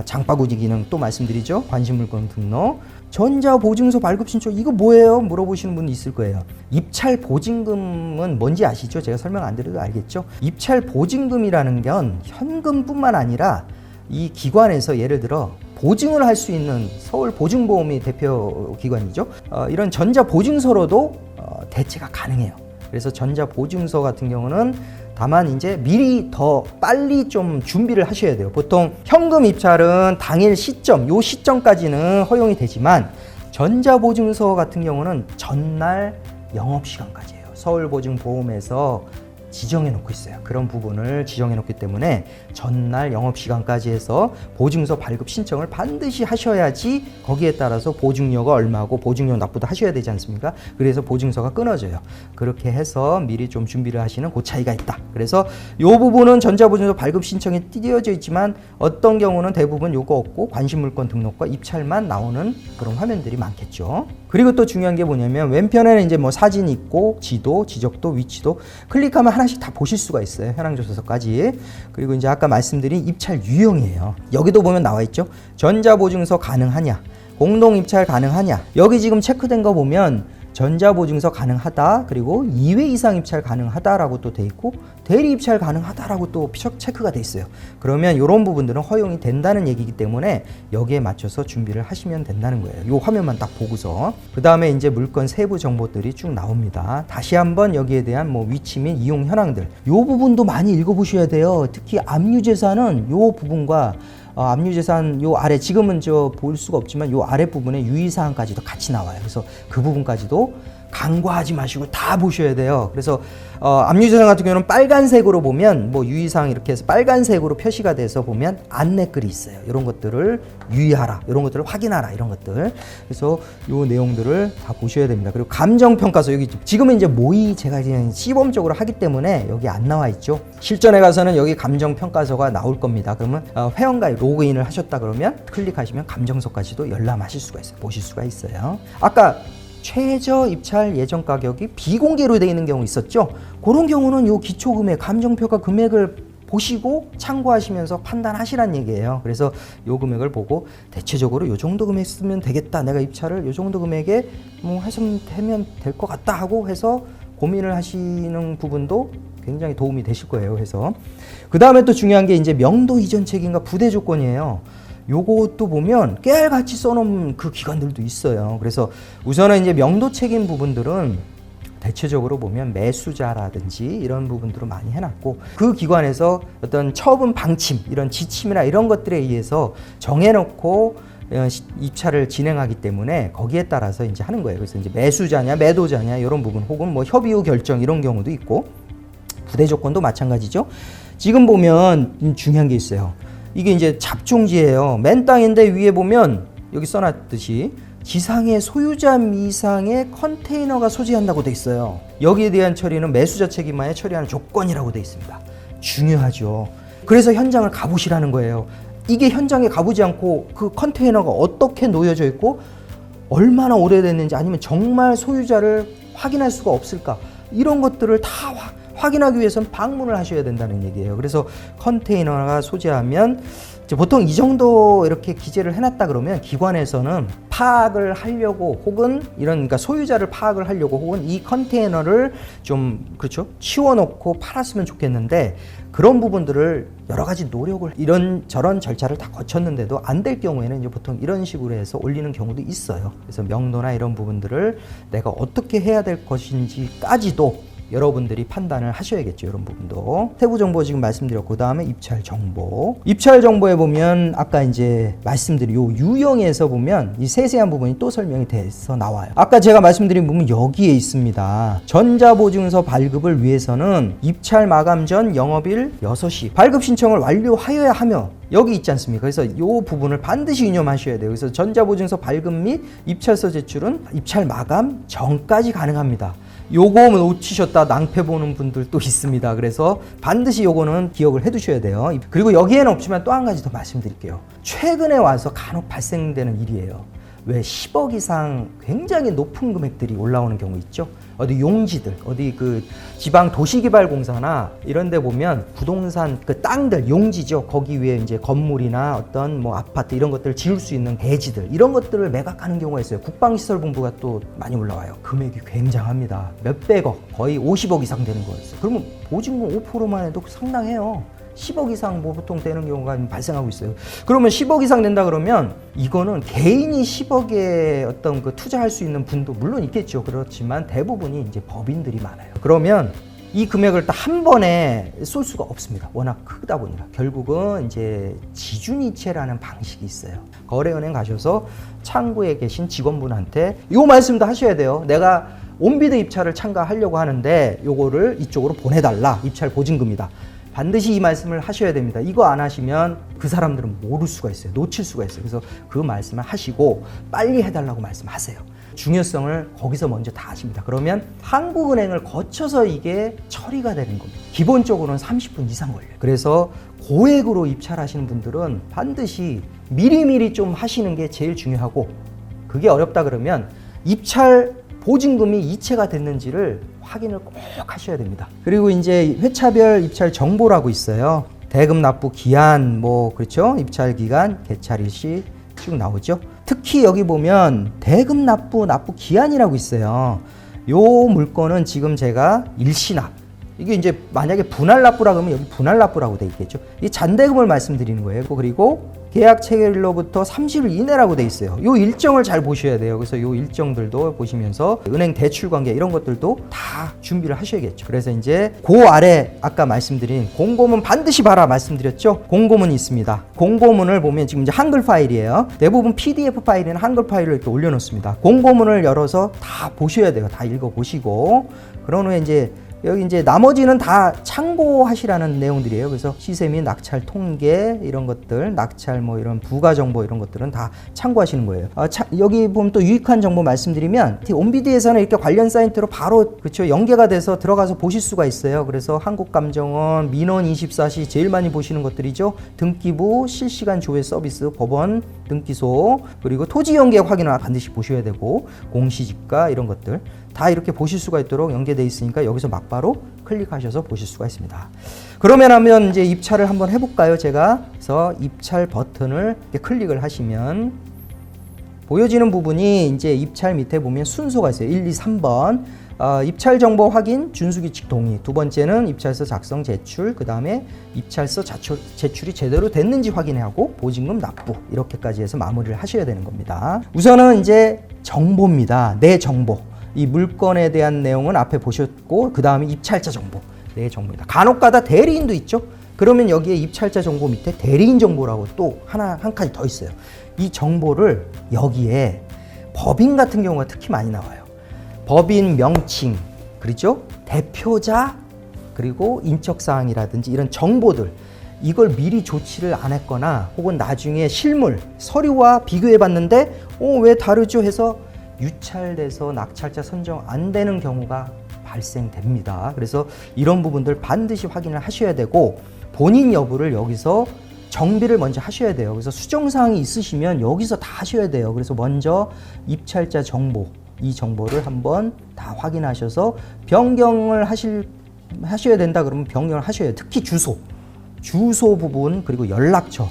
장바구니 기능 또 말씀드리죠. 관심물건 등록, 전자보증서 발급 신청, 이거 뭐예요? 물어보시는 분이 있을 거예요. 입찰 보증금은 뭔지 아시죠? 제가 설명 안 드려도 알겠죠? 입찰 보증금이라는 건 현금뿐만 아니라 이 기관에서 예를 들어 보증을 할 수 있는 서울보증보험이 대표 기관이죠. 이런 전자보증서로도 대체가 가능해요. 그래서 전자보증서 같은 경우는 다만 이제 미리 더 빨리 좀 준비를 하셔야 돼요. 보통 현금 입찰은 당일 시점, 요 시점까지는 허용이 되지만 전자보증서 같은 경우는 전날 영업시간까지예요. 서울보증보험에서 지정해 놓고 있어요. 그런 부분을 지정해 놓기 때문에 전날 영업시간까지 해서 보증서 발급 신청을 반드시 하셔야지 거기에 따라서 보증료가 얼마고 보증료 납부도 하셔야 되지 않습니까? 그래서 보증서가 끊어져요. 그렇게 해서 미리 좀 준비를 하시는 그 차이가 있다. 그래서 이 부분은 전자보증서 발급 신청이 띄어져 있지만 어떤 경우는 대부분 요거 없고 관심물건 등록과 입찰만 나오는 그런 화면들이 많겠죠. 그리고 또 중요한 게 뭐냐면 왼편에는 이제 뭐 사진이 있고 지도, 지적도, 위치도 클릭하면 하나씩 하나씩 다 보실 수가 있어요. 현황조서서까지. 그리고 이제 아까 말씀드린 입찰 유형이에요. 여기도 보면 나와 있죠. 전자보증서 가능하냐, 공동 입찰 가능하냐. 여기 지금 체크된 거 보면 전자보증서 가능하다, 그리고 2회 이상 입찰 가능하다라고 또 돼 있고 대리 입찰 가능하다라고 또 체크가 돼 있어요. 그러면 이런 부분들은 허용이 된다는 얘기이기 때문에 여기에 맞춰서 준비를 하시면 된다는 거예요. 이 화면만 딱 보고서 그 다음에 이제 물건 세부 정보들이 쭉 나옵니다. 다시 한번 여기에 대한 뭐 위치 및 이용 현황들, 이 부분도 많이 읽어보셔야 돼요. 특히 압류재산은 이 부분과 압류재산 요 아래, 지금은 저 볼 수가 없지만 요 아래 부분에 유의사항까지도 같이 나와요. 그래서 그 부분까지도 간과하지 마시고 다 보셔야 돼요. 그래서 압류재산 같은 경우는 빨간색으로 보면 뭐 유의사항 이렇게 해서 빨간색으로 표시가 돼서 보면 안내글이 있어요. 이런 것들을 유의하라, 이런 것들을 확인하라, 이런 것들. 그래서 요 내용들을 다 보셔야 됩니다. 그리고 감정평가서, 여기 지금은 이제 모의 제가 그냥 시범적으로 하기 때문에 여기 안 나와 있죠. 실전에 가서는 여기 감정평가서가 나올 겁니다. 그러면 회원가입 로그인을 하셨다 그러면 클릭하시면 감정서까지도 열람하실 수가 있어요. 보실 수가 있어요. 아까 최저 입찰 예정 가격이 비공개로 되어 있는 경우 있었죠. 그런 경우는 요 기초금액, 감정평가 금액을 보시고 참고하시면서 판단하시란 얘기예요. 그래서 요 금액을 보고 대체적으로 요 정도 금액 쓰면 되겠다, 내가 입찰을 요 정도 금액에 뭐 하면 될 것 같다 하고 해서 고민을 하시는 부분도 굉장히 도움이 되실 거예요. 해서 그 다음에 또 중요한 게 이제 명도 이전 책임과 부대 조건이에요. 요것도 보면 깨알같이 써놓은 그 기관들도 있어요. 그래서 우선은 이제 명도 책임 부분들은 대체적으로 보면 매수자라든지 이런 부분들을 많이 해놨고, 그 기관에서 어떤 처분 방침, 이런 지침이나 이런 것들에 의해서 정해놓고 입찰을 진행하기 때문에 거기에 따라서 이제 하는 거예요. 그래서 이제 매수자냐 매도자냐 이런 부분, 혹은 뭐 협의 후 결정 이런 경우도 있고, 부대 조건도 마찬가지죠. 지금 보면 중요한 게 있어요. 이게 이제 잡종지예요. 맨 땅인데 위에 보면 여기 써놨듯이 지상의 소유자 미상의 컨테이너가 소지한다고 돼 있어요. 여기에 대한 처리는 매수자 책임하에 처리하는 조건이라고 돼 있습니다. 중요하죠. 그래서 현장을 가보시라는 거예요. 이게 현장에 가보지 않고 그 컨테이너가 어떻게 놓여져 있고 얼마나 오래됐는지, 아니면 정말 소유자를 확인할 수가 없을까, 이런 것들을 다 확인하기 위해서는 방문을 하셔야 된다는 얘기예요. 그래서 컨테이너가 소지하면 이제 보통 이 정도 이렇게 기재를 해놨다 그러면 기관에서는 파악을 하려고, 혹은 이런, 그러니까 소유자를 파악을 하려고, 혹은 이 컨테이너를 좀 그렇죠 치워놓고 팔았으면 좋겠는데, 그런 부분들을 여러 가지 노력을 이런 저런 절차를 다 거쳤는데도 안 될 경우에는 이제 보통 이런 식으로 해서 올리는 경우도 있어요. 그래서 명도나 이런 부분들을 내가 어떻게 해야 될 것인지까지도 여러분들이 판단을 하셔야겠죠. 이런 부분도 세부 정보 지금 말씀드렸고, 그 다음에 입찰 정보. 입찰 정보에 보면 아까 이제 말씀드린 요 유형에서 보면 이 세세한 부분이 또 설명이 돼서 나와요. 아까 제가 말씀드린 부분 여기에 있습니다. 전자보증서 발급을 위해서는 입찰 마감 전 영업일 6시 발급 신청을 완료하여야 하며, 여기 있지 않습니까? 그래서 이 부분을 반드시 유념하셔야 돼요. 그래서 전자보증서 발급 및 입찰서 제출은 입찰 마감 전까지 가능합니다. 요거 놓치셨다 낭패 보는 분들도 있습니다. 그래서 반드시 요거는 기억을 해 두셔야 돼요. 그리고 여기에는 없지만 또 한 가지 더 말씀드릴게요. 최근에 와서 간혹 발생되는 일이에요. 왜 10억 이상 굉장히 높은 금액들이 올라오는 경우 있죠. 어디 용지들, 어디 그 지방 도시개발공사나 이런 데 보면 부동산 그 땅들, 용지죠. 거기 위에 이제 건물이나 어떤 뭐 아파트 이런 것들을 지을 수 있는 대지들, 이런 것들을 매각하는 경우가 있어요. 국방시설본부가 또 많이 올라와요. 금액이 굉장합니다. 몇백억, 거의 50억 이상 되는 거였어요. 그러면 보증금 5%만 해도 상당해요. 10억 이상 뭐 보통 되는 경우가 발생하고 있어요. 그러면 10억 이상 된다 그러면 이거는 개인이 10억에 어떤 그 투자할 수 있는 분도 물론 있겠죠. 그렇지만 대부분이 이제 법인들이 많아요. 그러면 이 금액을 딱 한 번에 쏠 수가 없습니다. 워낙 크다 보니까. 결국은 이제 지준이체라는 방식이 있어요. 거래은행 가셔서 창구에 계신 직원분한테 이 말씀도 하셔야 돼요. 내가 온비드 입찰을 참가하려고 하는데 요거를 이쪽으로 보내달라. 입찰 보증금이다. 반드시 이 말씀을 하셔야 됩니다. 이거 안 하시면 그 사람들은 모를 수가 있어요. 놓칠 수가 있어요. 그래서 그 말씀을 하시고 빨리 해달라고 말씀하세요. 중요성을 거기서 먼저 다 하십니다. 그러면 한국은행을 거쳐서 이게 처리가 되는 겁니다. 기본적으로는 30분 이상 걸려요. 그래서 고액으로 입찰하시는 분들은 반드시 미리미리 좀 하시는 게 제일 중요하고, 그게 어렵다 그러면 입찰 보증금이 이체가 됐는지를 확인을 꼭 하셔야 됩니다. 그리고 이제 회차별 입찰 정보라고 있어요. 대금 납부 기한, 그렇죠? 입찰 기간, 개찰 일시 쭉 나오죠. 특히 여기 보면 대금 납부 기한이라고 있어요. 요 물건은 지금 제가 일시납, 이게 이제 만약에 분할 납부라 그러면 여기 분할 납부라고 돼 있겠죠. 이 잔대금을 말씀드리는 거예요. 그리고 계약 체결일로부터 30일 이내라고 돼 있어요. 요 일정을 잘 보셔야 돼요. 그래서 요 일정들도 보시면서 은행 대출 관계 이런 것들도 다 준비를 하셔야겠죠. 그래서 이제 그 아래 아까 말씀드린 공고문 반드시 봐라 말씀드렸죠. 공고문이 있습니다. 공고문을 보면 지금 이제 한글 파일이에요. 대부분 PDF 파일에는 한글 파일을 이렇게 올려놓습니다. 공고문을 열어서 다 보셔야 돼요. 다 읽어보시고 그런 후에 이제 여기 이제 나머지는 다 참고하시라는 내용들이에요. 그래서 시세 및 낙찰 통계 이런 것들, 낙찰 이런 부가 정보 이런 것들은 다 참고하시는 거예요. 여기 보면 또 유익한 정보 말씀드리면 온비디에서는 이렇게 관련 사이트로 바로 그렇죠 연계가 돼서 들어가서 보실 수가 있어요. 그래서 한국감정원, 민원 24시 제일 많이 보시는 것들이죠. 등기부, 실시간 조회 서비스, 법원, 등기소, 그리고 토지 연계 확인을 반드시 보셔야 되고 공시지가 이런 것들 다 이렇게 보실 수가 있도록 연계되어 있으니까 여기서 막바로 클릭하셔서 보실 수가 있습니다. 그러면 하면 이제 입찰을 한번 해볼까요? 제가 그래서 입찰 버튼을 이렇게 클릭을 하시면 보여지는 부분이 이제 입찰 밑에 보면 순서가 있어요. 1, 2, 3번. 입찰 정보 확인, 준수규칙 동의. 두 번째는 입찰서 작성 제출. 그 다음에 입찰서 제출이 제대로 됐는지 확인하고 보증금 납부. 이렇게까지 해서 마무리를 하셔야 되는 겁니다. 우선은 이제 정보입니다. 내 정보. 이 물건에 대한 내용은 앞에 보셨고 그 다음에 입찰자 정보. 내 정보입니다. 간혹가다 대리인도 있죠. 그러면 여기에 입찰자 정보 밑에 대리인 정보라고 또 한 칸이 더 있어요. 이 정보를 여기에 법인 같은 경우가 특히 많이 나와요. 법인 명칭, 그렇죠? 대표자, 그리고 인적사항이라든지 이런 정보들 이걸 미리 조치를 안 했거나 혹은 나중에 실물, 서류와 비교해 봤는데 왜 다르죠? 해서 유찰돼서 낙찰자 선정 안 되는 경우가 발생됩니다. 그래서 이런 부분들 반드시 확인을 하셔야 되고 본인 여부를 여기서 정비를 먼저 하셔야 돼요. 그래서 수정사항이 있으시면 여기서 다 하셔야 돼요. 그래서 먼저 입찰자 정보, 이 정보를 한번 다 확인하셔서 변경을 하셔야 된다 그러면 변경을 하셔야 돼요. 특히 주소 부분 그리고 연락처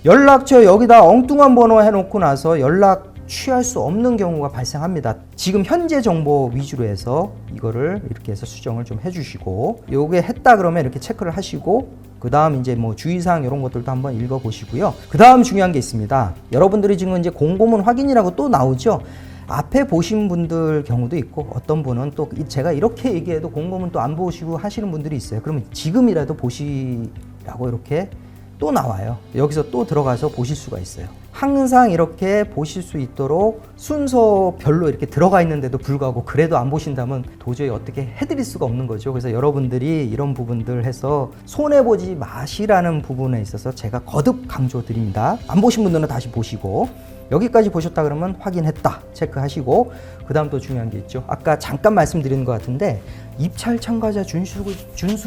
여기다 엉뚱한 번호 해놓고 나서 연락 취할 수 없는 경우가 발생합니다. 지금 현재 정보 위주로 해서 이거를 이렇게 해서 수정을 좀 해주시고 요게 했다 그러면 이렇게 체크를 하시고 그 다음 이제 주의사항 이런 것들도 한번 읽어보시고요. 그 다음 중요한 게 있습니다. 여러분들이 지금 이제 공고문 확인이라고 또 나오죠. 앞에 보신 분들 경우도 있고 어떤 분은 또 제가 이렇게 얘기해도 공고문 또 안 보시고 하시는 분들이 있어요. 그러면 지금이라도 보시라고 이렇게 또 나와요. 여기서 또 들어가서 보실 수가 있어요. 항상 이렇게 보실 수 있도록 순서별로 이렇게 들어가 있는데도 불구하고 그래도 안 보신다면 도저히 어떻게 해드릴 수가 없는 거죠. 그래서 여러분들이 이런 부분들 해서 손해보지 마시라는 부분에 있어서 제가 거듭 강조드립니다. 안 보신 분들은 다시 보시고 여기까지 보셨다 그러면 확인했다 체크하시고 그 다음 또 중요한 게 있죠. 아까 잠깐 말씀드린 것 같은데 입찰 참가자 준수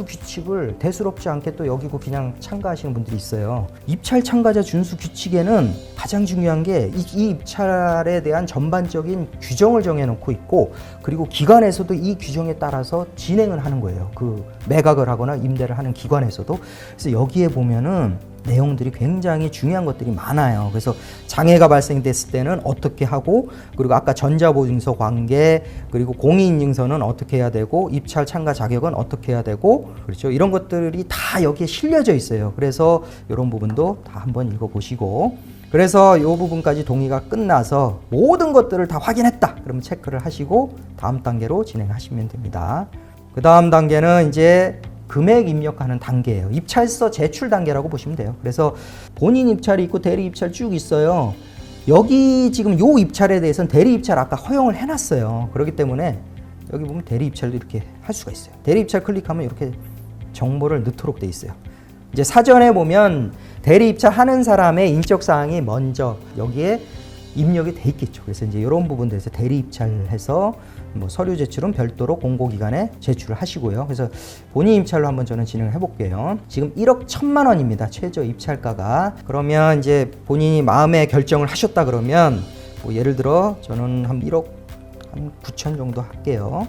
규칙을 대수롭지 않게 또 여기고 그냥 참가하시는 분들이 있어요. 입찰 참가자 준수 규칙에는 가장 중요한 게 이 입찰에 대한 전반적인 규정을 정해놓고 있고 그리고 기관에서도 이 규정에 따라서 진행을 하는 거예요. 그 매각을 하거나 임대를 하는 기관에서도. 그래서 여기에 보면은 내용들이 굉장히 중요한 것들이 많아요. 그래서 장애가 발생됐을 때는 어떻게 하고 그리고 아까 전자보증서 관계 그리고 공인인증서는 어떻게 해야 되고 입찰 참가 자격은 어떻게 해야 되고 그렇죠. 이런 것들이 다 여기에 실려져 있어요. 그래서 이런 부분도 다 한번 읽어보시고 그래서 이 부분까지 동의가 끝나서 모든 것들을 다 확인했다. 그러면 체크를 하시고 다음 단계로 진행하시면 됩니다. 그 다음 단계는 이제 금액 입력하는 단계예요. 입찰서 제출 단계라고 보시면 돼요. 그래서 본인 입찰이 있고 대리 입찰 쭉 있어요. 여기 지금 요 입찰에 대해서는 대리 입찰 아까 허용을 해놨어요. 그렇기 때문에 여기 보면 대리 입찰도 이렇게 할 수가 있어요. 대리 입찰 클릭하면 이렇게 정보를 넣도록 돼 있어요. 이제 사전에 보면 대리 입찰하는 사람의 인적 사항이 먼저 여기에 입력이 돼 있겠죠. 그래서 이제 이런 부분들에서 대리 입찰해서 서류 제출은 별도로 공고기관에 제출을 하시고요. 그래서 본인 입찰로 한번 저는 진행을 해볼게요. 지금 1억 1,000만 원입니다. 최저 입찰가가. 그러면 이제 본인이 마음의 결정을 하셨다 그러면 예를 들어 저는 한 1억 한 9천 정도 할게요.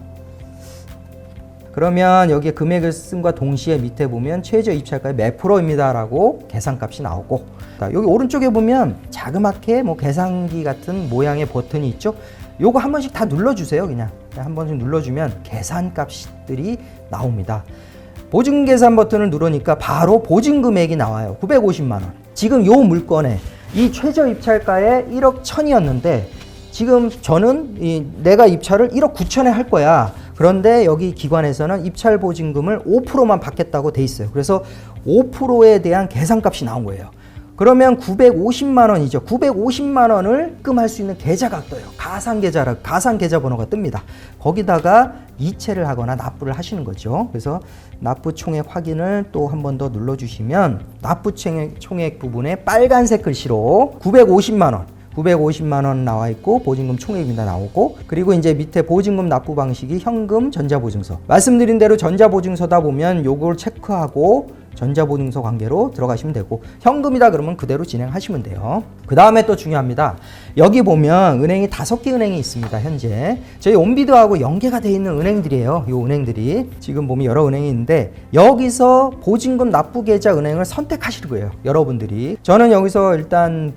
그러면 여기에 금액을 쓴과 동시에 밑에 보면 최저 입찰가액 몇 프로입니다 라고 계산값이 나오고, 여기 오른쪽에 보면 자그맣게 뭐 계산기 같은 모양의 버튼이 있죠. 요거 한 번씩 다 눌러주세요. 그냥 한 번씩 눌러주면 계산값들이 나옵니다. 보증 계산 버튼을 누르니까 바로 보증 금액이 나와요. 950만 원. 지금 요 물건에 이 최저 입찰가에 1억 1천이었는데 지금 저는 내가 입찰을 1억 9천에 할 거야. 그런데 여기 기관에서는 입찰 보증금을 5%만 받겠다고 돼 있어요. 그래서 5%에 대한 계산값이 나온 거예요. 그러면 950만 원이죠. 950만 원을 입금할 수 있는 계좌가 떠요. 가상 계좌 번호가 뜹니다. 거기다가 이체를 하거나 납부를 하시는 거죠. 그래서 납부 총액 확인을 또 한 번 더 눌러주시면 납부 총액 부분에 빨간색 글씨로 950만 원 나와 있고 보증금 총액입니다 나오고, 그리고 이제 밑에 보증금 납부 방식이 현금, 전자보증서. 말씀드린 대로 전자보증서다 보면 요걸 체크하고 전자보증서 관계로 들어가시면 되고, 현금이다 그러면 그대로 진행하시면 돼요. 그 다음에 또 중요합니다. 여기 보면 은행이 5개 은행이 있습니다. 현재 저희 온비드하고 연계가 되어 있는 은행들이에요. 요 은행들이 지금 보면 여러 은행이 있는데 여기서 보증금 납부 계좌 은행을 선택하실 거예요. 여러분들이. 저는 여기서 일단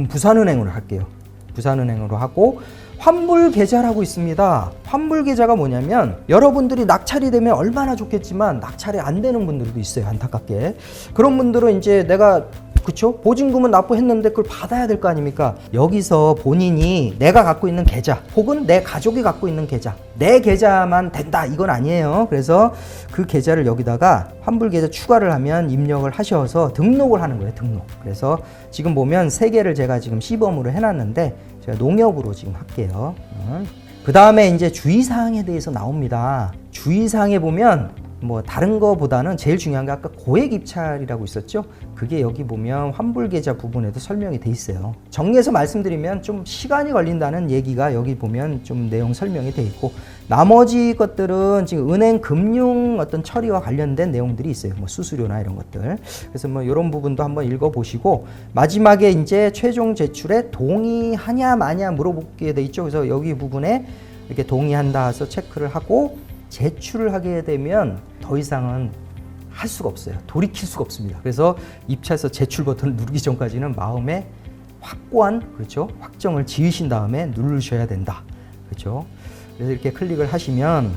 부산은행으로 할게요. 부산은행으로 하고, 환불 계좌라고 있습니다. 환불 계좌가 뭐냐면 여러분들이 낙찰이 되면 얼마나 좋겠지만 낙찰이 안 되는 분들도 있어요. 안타깝게. 그런 분들은 이제 내가 그쵸? 보증금은 납부했는데 그걸 받아야 될 거 아닙니까? 여기서 본인이 내가 갖고 있는 계좌 혹은 내 가족이 갖고 있는 계좌, 내 계좌만 된다 이건 아니에요. 그래서 그 계좌를 여기다가 환불 계좌 추가를 하면 입력을 하셔서 등록을 하는 거예요. 등록. 그래서 지금 보면 3개를 제가 지금 시범으로 해놨는데 제가 농협으로 지금 할게요. 그 다음에 이제 주의사항에 대해서 나옵니다. 주의사항에 보면 뭐 다른 거보다는 제일 중요한 게 아까 고액 입찰이라고 있었죠. 그게 여기 보면 환불 계좌 부분에도 설명이 돼 있어요. 정리해서 말씀드리면 좀 시간이 걸린다는 얘기가 여기 보면 좀 내용 설명이 돼 있고, 나머지 것들은 지금 은행 금융 어떤 처리와 관련된 내용들이 있어요. 뭐 수수료나 이런 것들. 그래서 뭐 이런 부분도 한번 읽어보시고, 마지막에 이제 최종 제출에 동의하냐 마냐 물어보게 돼 있죠. 그래서 여기 부분에 이렇게 동의한다 해서 체크를 하고 제출을 하게 되면 더 이상은 할 수가 없어요. 돌이킬 수가 없습니다. 그래서 입찰서 제출 버튼을 누르기 전까지는 마음에 확고한, 그렇죠? 확정을 지으신 다음에 누르셔야 된다. 그렇죠? 그래서 이렇게 클릭을 하시면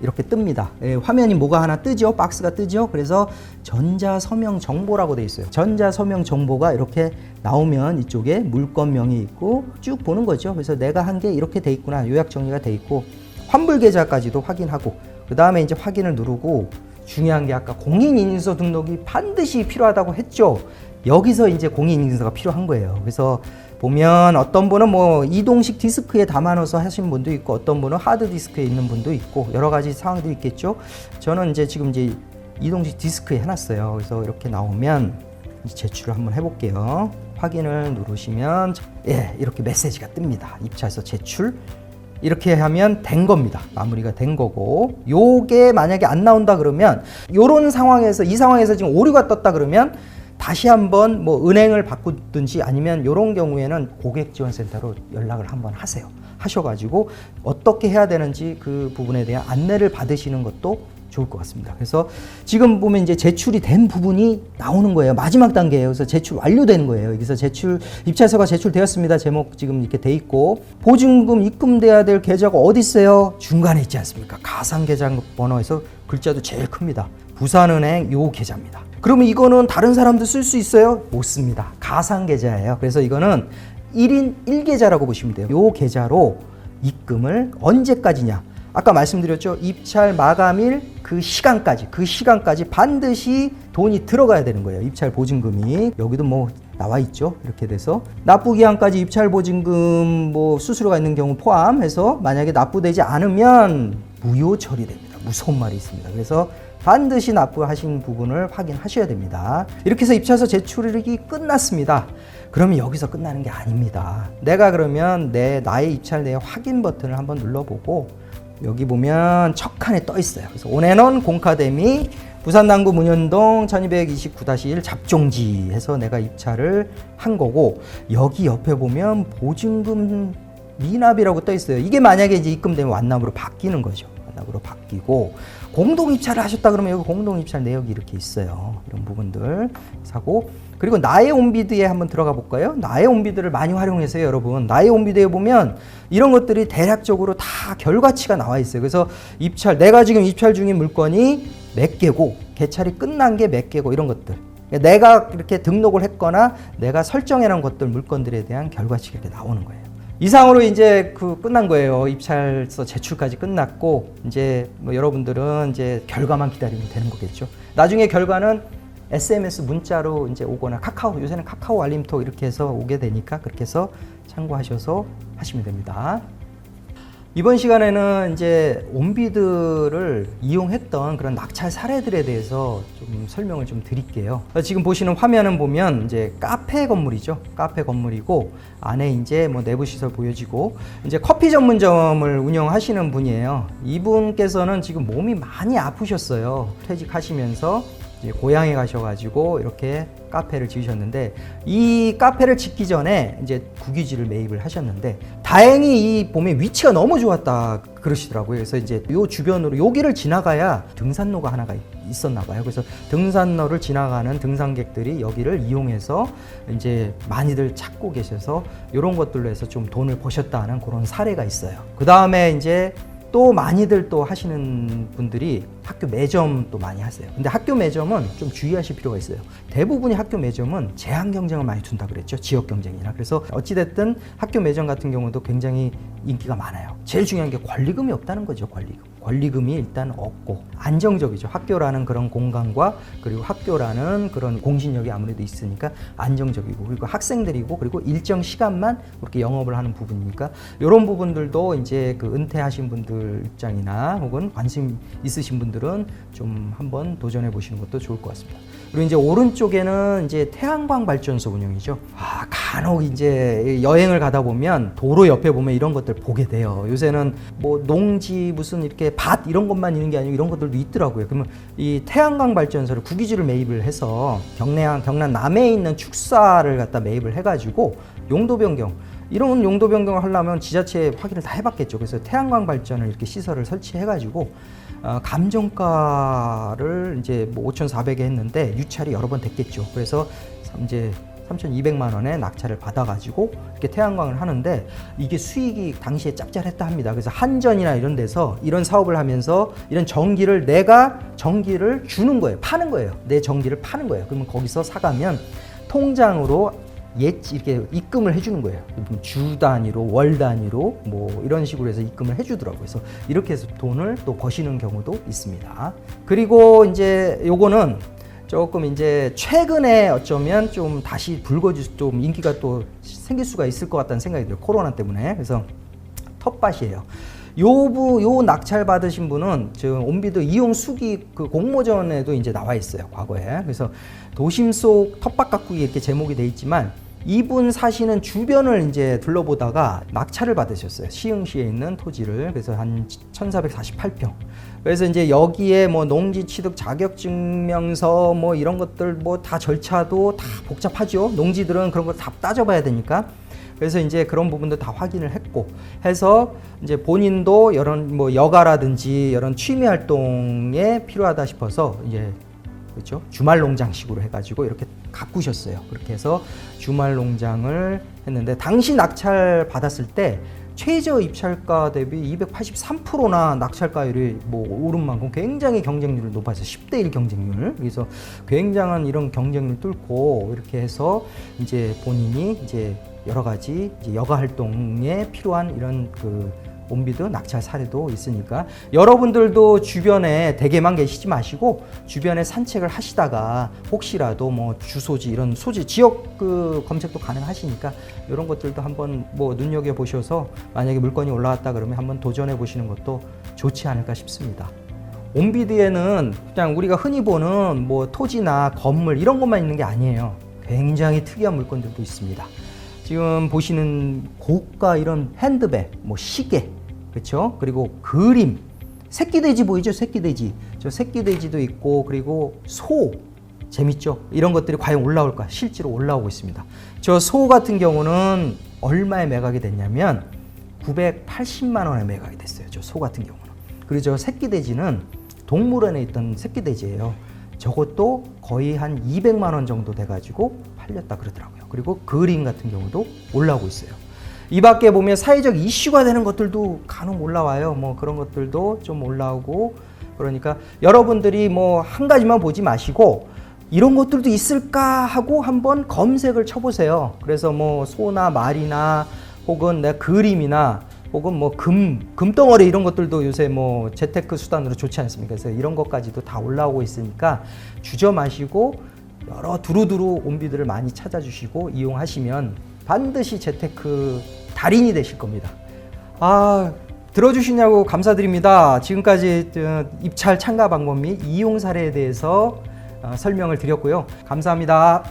이렇게 뜹니다. 예, 화면이 뭐가 하나 뜨죠? 박스가 뜨죠? 그래서 전자서명 정보라고 돼 있어요. 전자서명 정보가 이렇게 나오면 이쪽에 물건명이 있고 쭉 보는 거죠. 그래서 내가 한 게 이렇게 돼 있구나. 요약 정리가 돼 있고, 환불 계좌까지도 확인하고, 그 다음에 이제 확인을 누르고, 중요한 게 아까 공인인증서 등록이 반드시 필요하다고 했죠. 여기서 이제 공인인증서가 필요한 거예요. 그래서 보면 어떤 분은 뭐 이동식 디스크에 담아넣어서 하시는 분도 있고, 어떤 분은 하드 디스크에 있는 분도 있고, 여러 가지 상황들이 있겠죠. 저는 이제 지금 이제 이동식 디스크에 해놨어요. 그래서 이렇게 나오면 이제 제출을 한번 해볼게요. 확인을 누르시면 예, 이렇게 메시지가 뜹니다. 입찰서 제출. 이렇게 하면 된 겁니다. 마무리가 된 거고, 요게 만약에 안 나온다 그러면 요런 상황에서, 이 상황에서 지금 오류가 떴다 그러면 다시 한번 뭐 은행을 바꾸든지 아니면 요런 경우에는 고객지원센터로 연락을 한번 하세요. 하셔가지고 어떻게 해야 되는지 그 부분에 대한 안내를 받으시는 것도 좋을 것 같습니다. 그래서 지금 보면 이제 제출이 된 부분이 나오는 거예요. 마지막 단계예요. 그래서 제출 완료되는 거예요. 여기서 입찰서가 제출되었습니다. 제목 지금 이렇게 돼 있고, 보증금 입금돼야 될 계좌가 어디 있어요? 중간에 있지 않습니까? 가상 계좌 번호에서 글자도 제일 큽니다. 부산은행 요 계좌입니다. 그러면 이거는 다른 사람도 쓸 수 있어요? 못 씁니다. 가상 계좌예요. 그래서 이거는 1인 1계좌라고 보시면 돼요. 요 계좌로 입금을 언제까지냐? 아까 말씀드렸죠. 입찰 마감일 그 시간까지 반드시 돈이 들어가야 되는 거예요. 입찰 보증금이. 여기도 뭐 나와 있죠. 이렇게 돼서 납부기한까지 입찰 보증금 뭐 수수료가 있는 경우 포함해서 만약에 납부되지 않으면 무효 처리됩니다. 무서운 말이 있습니다. 그래서 반드시 납부하신 부분을 확인하셔야 됩니다. 이렇게 해서 입찰서 제출이 끝났습니다. 그러면 여기서 끝나는 게 아닙니다. 내가 그러면 나의 입찰 내 확인 버튼을 한번 눌러보고, 여기 보면 첫 칸에 떠 있어요. 그래서 온앤온 공카데미 부산남구 문현동 1229-1 잡종지 해서 내가 입찰을 한 거고, 여기 옆에 보면 보증금 미납이라고 떠 있어요. 이게 만약에 이제 입금되면 완납으로 바뀌는 거죠. 완납으로 바뀌고 공동 입찰을 하셨다 그러면 여기 공동 입찰 내역이 이렇게 있어요. 이런 부분들 사고 그리고 나의 온비드에 한번 들어가 볼까요? 나의 온비드를 많이 활용해서요, 여러분. 나의 온비드에 보면 이런 것들이 대략적으로 다 결과치가 나와 있어요. 그래서 입찰 내가 지금 입찰 중인 물건이 몇 개고 개찰이 끝난 게 몇 개고 이런 것들. 내가 이렇게 등록을 했거나 내가 설정해 놓은 것들 물건들에 대한 결과치가 이렇게 나오는 거예요. 이상으로 이제 끝난 거예요. 입찰서 제출까지 끝났고 이제 뭐 여러분들은 이제 결과만 기다리면 되는 거겠죠. 나중에 결과는 SMS 문자로 이제 오거나 카카오, 요새는 카카오 알림톡 이렇게 해서 오게 되니까 그렇게 해서 참고하셔서 하시면 됩니다. 이번 시간에는 이제 온비드를 이용했던 그런 낙찰 사례들에 대해서 좀 설명을 좀 드릴게요. 지금 보시는 화면은 보면 이제 카페 건물이죠. 카페 건물이고 안에 이제 뭐 내부 시설 보여지고 이제 커피 전문점을 운영하시는 분이에요. 이분께서는 지금 몸이 많이 아프셨어요. 퇴직하시면서 이제 고향에 가셔가지고 이렇게 카페를 지으셨는데 이 카페를 짓기 전에 이제 국유지를 매입을 하셨는데 다행히 이 보면 위치가 너무 좋았다 그러시더라고요. 그래서 이제 요 주변으로 여기를 지나가야 등산로가 하나가 있었나 봐요. 그래서 등산로를 지나가는 등산객들이 여기를 이용해서 이제 많이들 찾고 계셔서 이런 것들로 해서 좀 돈을 버셨다는 그런 사례가 있어요. 그 다음에 이제 또 많이들 또 하시는 분들이 학교 매점 또 많이 하세요. 근데 학교 매점은 좀 주의하실 필요가 있어요. 대부분이 학교 매점은 제한 경쟁을 많이 둔다 그랬죠. 지역 경쟁이나. 그래서 어찌됐든 학교 매점 같은 경우도 굉장히 인기가 많아요. 제일 중요한 게 권리금이 없다는 거죠. 권리금이 일단 없고 안정적이죠. 학교라는 그런 공간과 그리고 학교라는 그런 공신력이 아무래도 있으니까 안정적이고 그리고 학생들이고 그리고 일정 시간만 그렇게 영업을 하는 부분이니까 이런 부분들도 이제 그 은퇴하신 분들 입장이나 혹은 관심 있으신 분들은 좀 한번 도전해 보시는 것도 좋을 것 같습니다. 그리고 이제 오른쪽에는 이제 태양광 발전소 운영이죠. 간혹 이제 여행을 가다 보면 도로 옆에 보면 이런 것들 보게 돼요. 요새는 뭐 농지 무슨 이렇게 밭 이런 것만 있는 게 아니고 이런 것들도 있더라고요. 그러면 이 태양광 발전소를 국유지를 매입을 해서 경남 남해에 있는 축사를 갖다 매입을 해가지고 용도 변경 이런 용도 변경을 하려면 지자체 확인을 다 해봤겠죠. 그래서 태양광 발전을 이렇게 시설을 설치해가지고 감정가를 이제 뭐 5,400에 했는데 유찰이 여러 번 됐겠죠. 그래서 이제 3,200만 원에 낙찰을 받아가지고 이렇게 태양광을 하는데 이게 수익이 당시에 짭짤했다 합니다. 그래서 한전이나 이런 데서 이런 사업을 하면서 이런 전기를 내가 전기를 주는 거예요. 파는 거예요. 내 전기를 파는 거예요. 그러면 거기서 사가면 통장으로 이렇게 입금을 해주는 거예요. 주 단위로, 월 단위로 뭐 이런 식으로 해서 입금을 해주더라고요. 그래서 이렇게 해서 돈을 또 버시는 경우도 있습니다. 그리고 이제 요거는 조금 이제 최근에 어쩌면 좀 다시 좀 인기가 또 생길 수가 있을 것 같다는 생각이 들어요. 코로나 때문에. 그래서 텃밭이에요. 요 낙찰 받으신 분은 지금 온비드 이용 수기 그 공모전에도 이제 나와 있어요. 과거에. 그래서 도심 속 텃밭 가꾸기 이렇게 제목이 돼 있지만 이분 사시는 주변을 이제 둘러보다가 낙찰을 받으셨어요. 시흥시에 있는 토지를. 그래서 한 1,448평. 그래서 이제 여기에 뭐 농지 취득 자격증명서 뭐 이런 것들 뭐 다 절차도 다 복잡하죠. 농지들은 그런 거 다 따져봐야 되니까. 그래서 이제 그런 부분도 다 확인을 했고 해서 이제 본인도 이런 뭐 여가라든지 이런 취미 활동에 필요하다 싶어서 이제 그렇죠? 주말 농장식으로 해가지고 이렇게 가꾸셨어요. 그렇게 해서 주말 농장을 했는데 당시 낙찰 받았을 때 최저 입찰가 대비 283%나 낙찰가율이 뭐 오른 만큼 굉장히 경쟁률이 높아서 10대 1 경쟁률. 그래서 굉장한 이런 경쟁률 뚫고 이렇게 해서 이제 본인이 이제 여러 가지 이제 여가 활동에 필요한 이런 그 온비드 낙찰 사례도 있으니까 여러분들도 주변에 대게만 계시지 마시고 주변에 산책을 하시다가 혹시라도 뭐 주소지 이런 소지 지역 그 검색도 가능하시니까 이런 것들도 한번 뭐 눈여겨 보셔서 만약에 물건이 올라왔다 그러면 한번 도전해 보시는 것도 좋지 않을까 싶습니다. 온비드에는 그냥 우리가 흔히 보는 뭐 토지나 건물 이런 것만 있는 게 아니에요. 굉장히 특이한 물건들도 있습니다. 지금 보시는 고가 이런 핸드백, 뭐 시계, 그렇죠? 그리고 그림, 새끼돼지 보이죠? 새끼돼지. 저 새끼돼지도 있고 그리고 소, 재밌죠? 이런 것들이 과연 올라올까? 실제로 올라오고 있습니다. 저 소 같은 경우는 얼마에 매각이 됐냐면 980만 원에 매각이 됐어요. 저 소 같은 경우는. 그리고 저 새끼 돼지는 동물원에 있던 새끼 돼지예요. 저것도 거의 한 200만 원 정도 돼가지고 팔렸다 그러더라고요. 그리고 그림 같은 경우도 올라오고 있어요. 이 밖에 보면 사회적 이슈가 되는 것들도 간혹 올라와요. 뭐 그런 것들도 좀 올라오고, 그러니까 여러분들이 뭐 한 가지만 보지 마시고 이런 것들도 있을까 하고 한번 검색을 쳐보세요. 그래서 뭐 소나 말이나 혹은 내 그림이나 혹은 뭐 금덩어리 이런 것들도 요새 뭐 재테크 수단으로 좋지 않습니까? 그래서 이런 것까지도 다 올라오고 있으니까 주저 마시고 여러 두루두루 온비들을 많이 찾아주시고 이용하시면 반드시 재테크 달인이 되실 겁니다. 들어주시냐고 감사드립니다. 지금까지 입찰 참가 방법 및 이용 사례에 대해서 설명을 드렸고요. 감사합니다.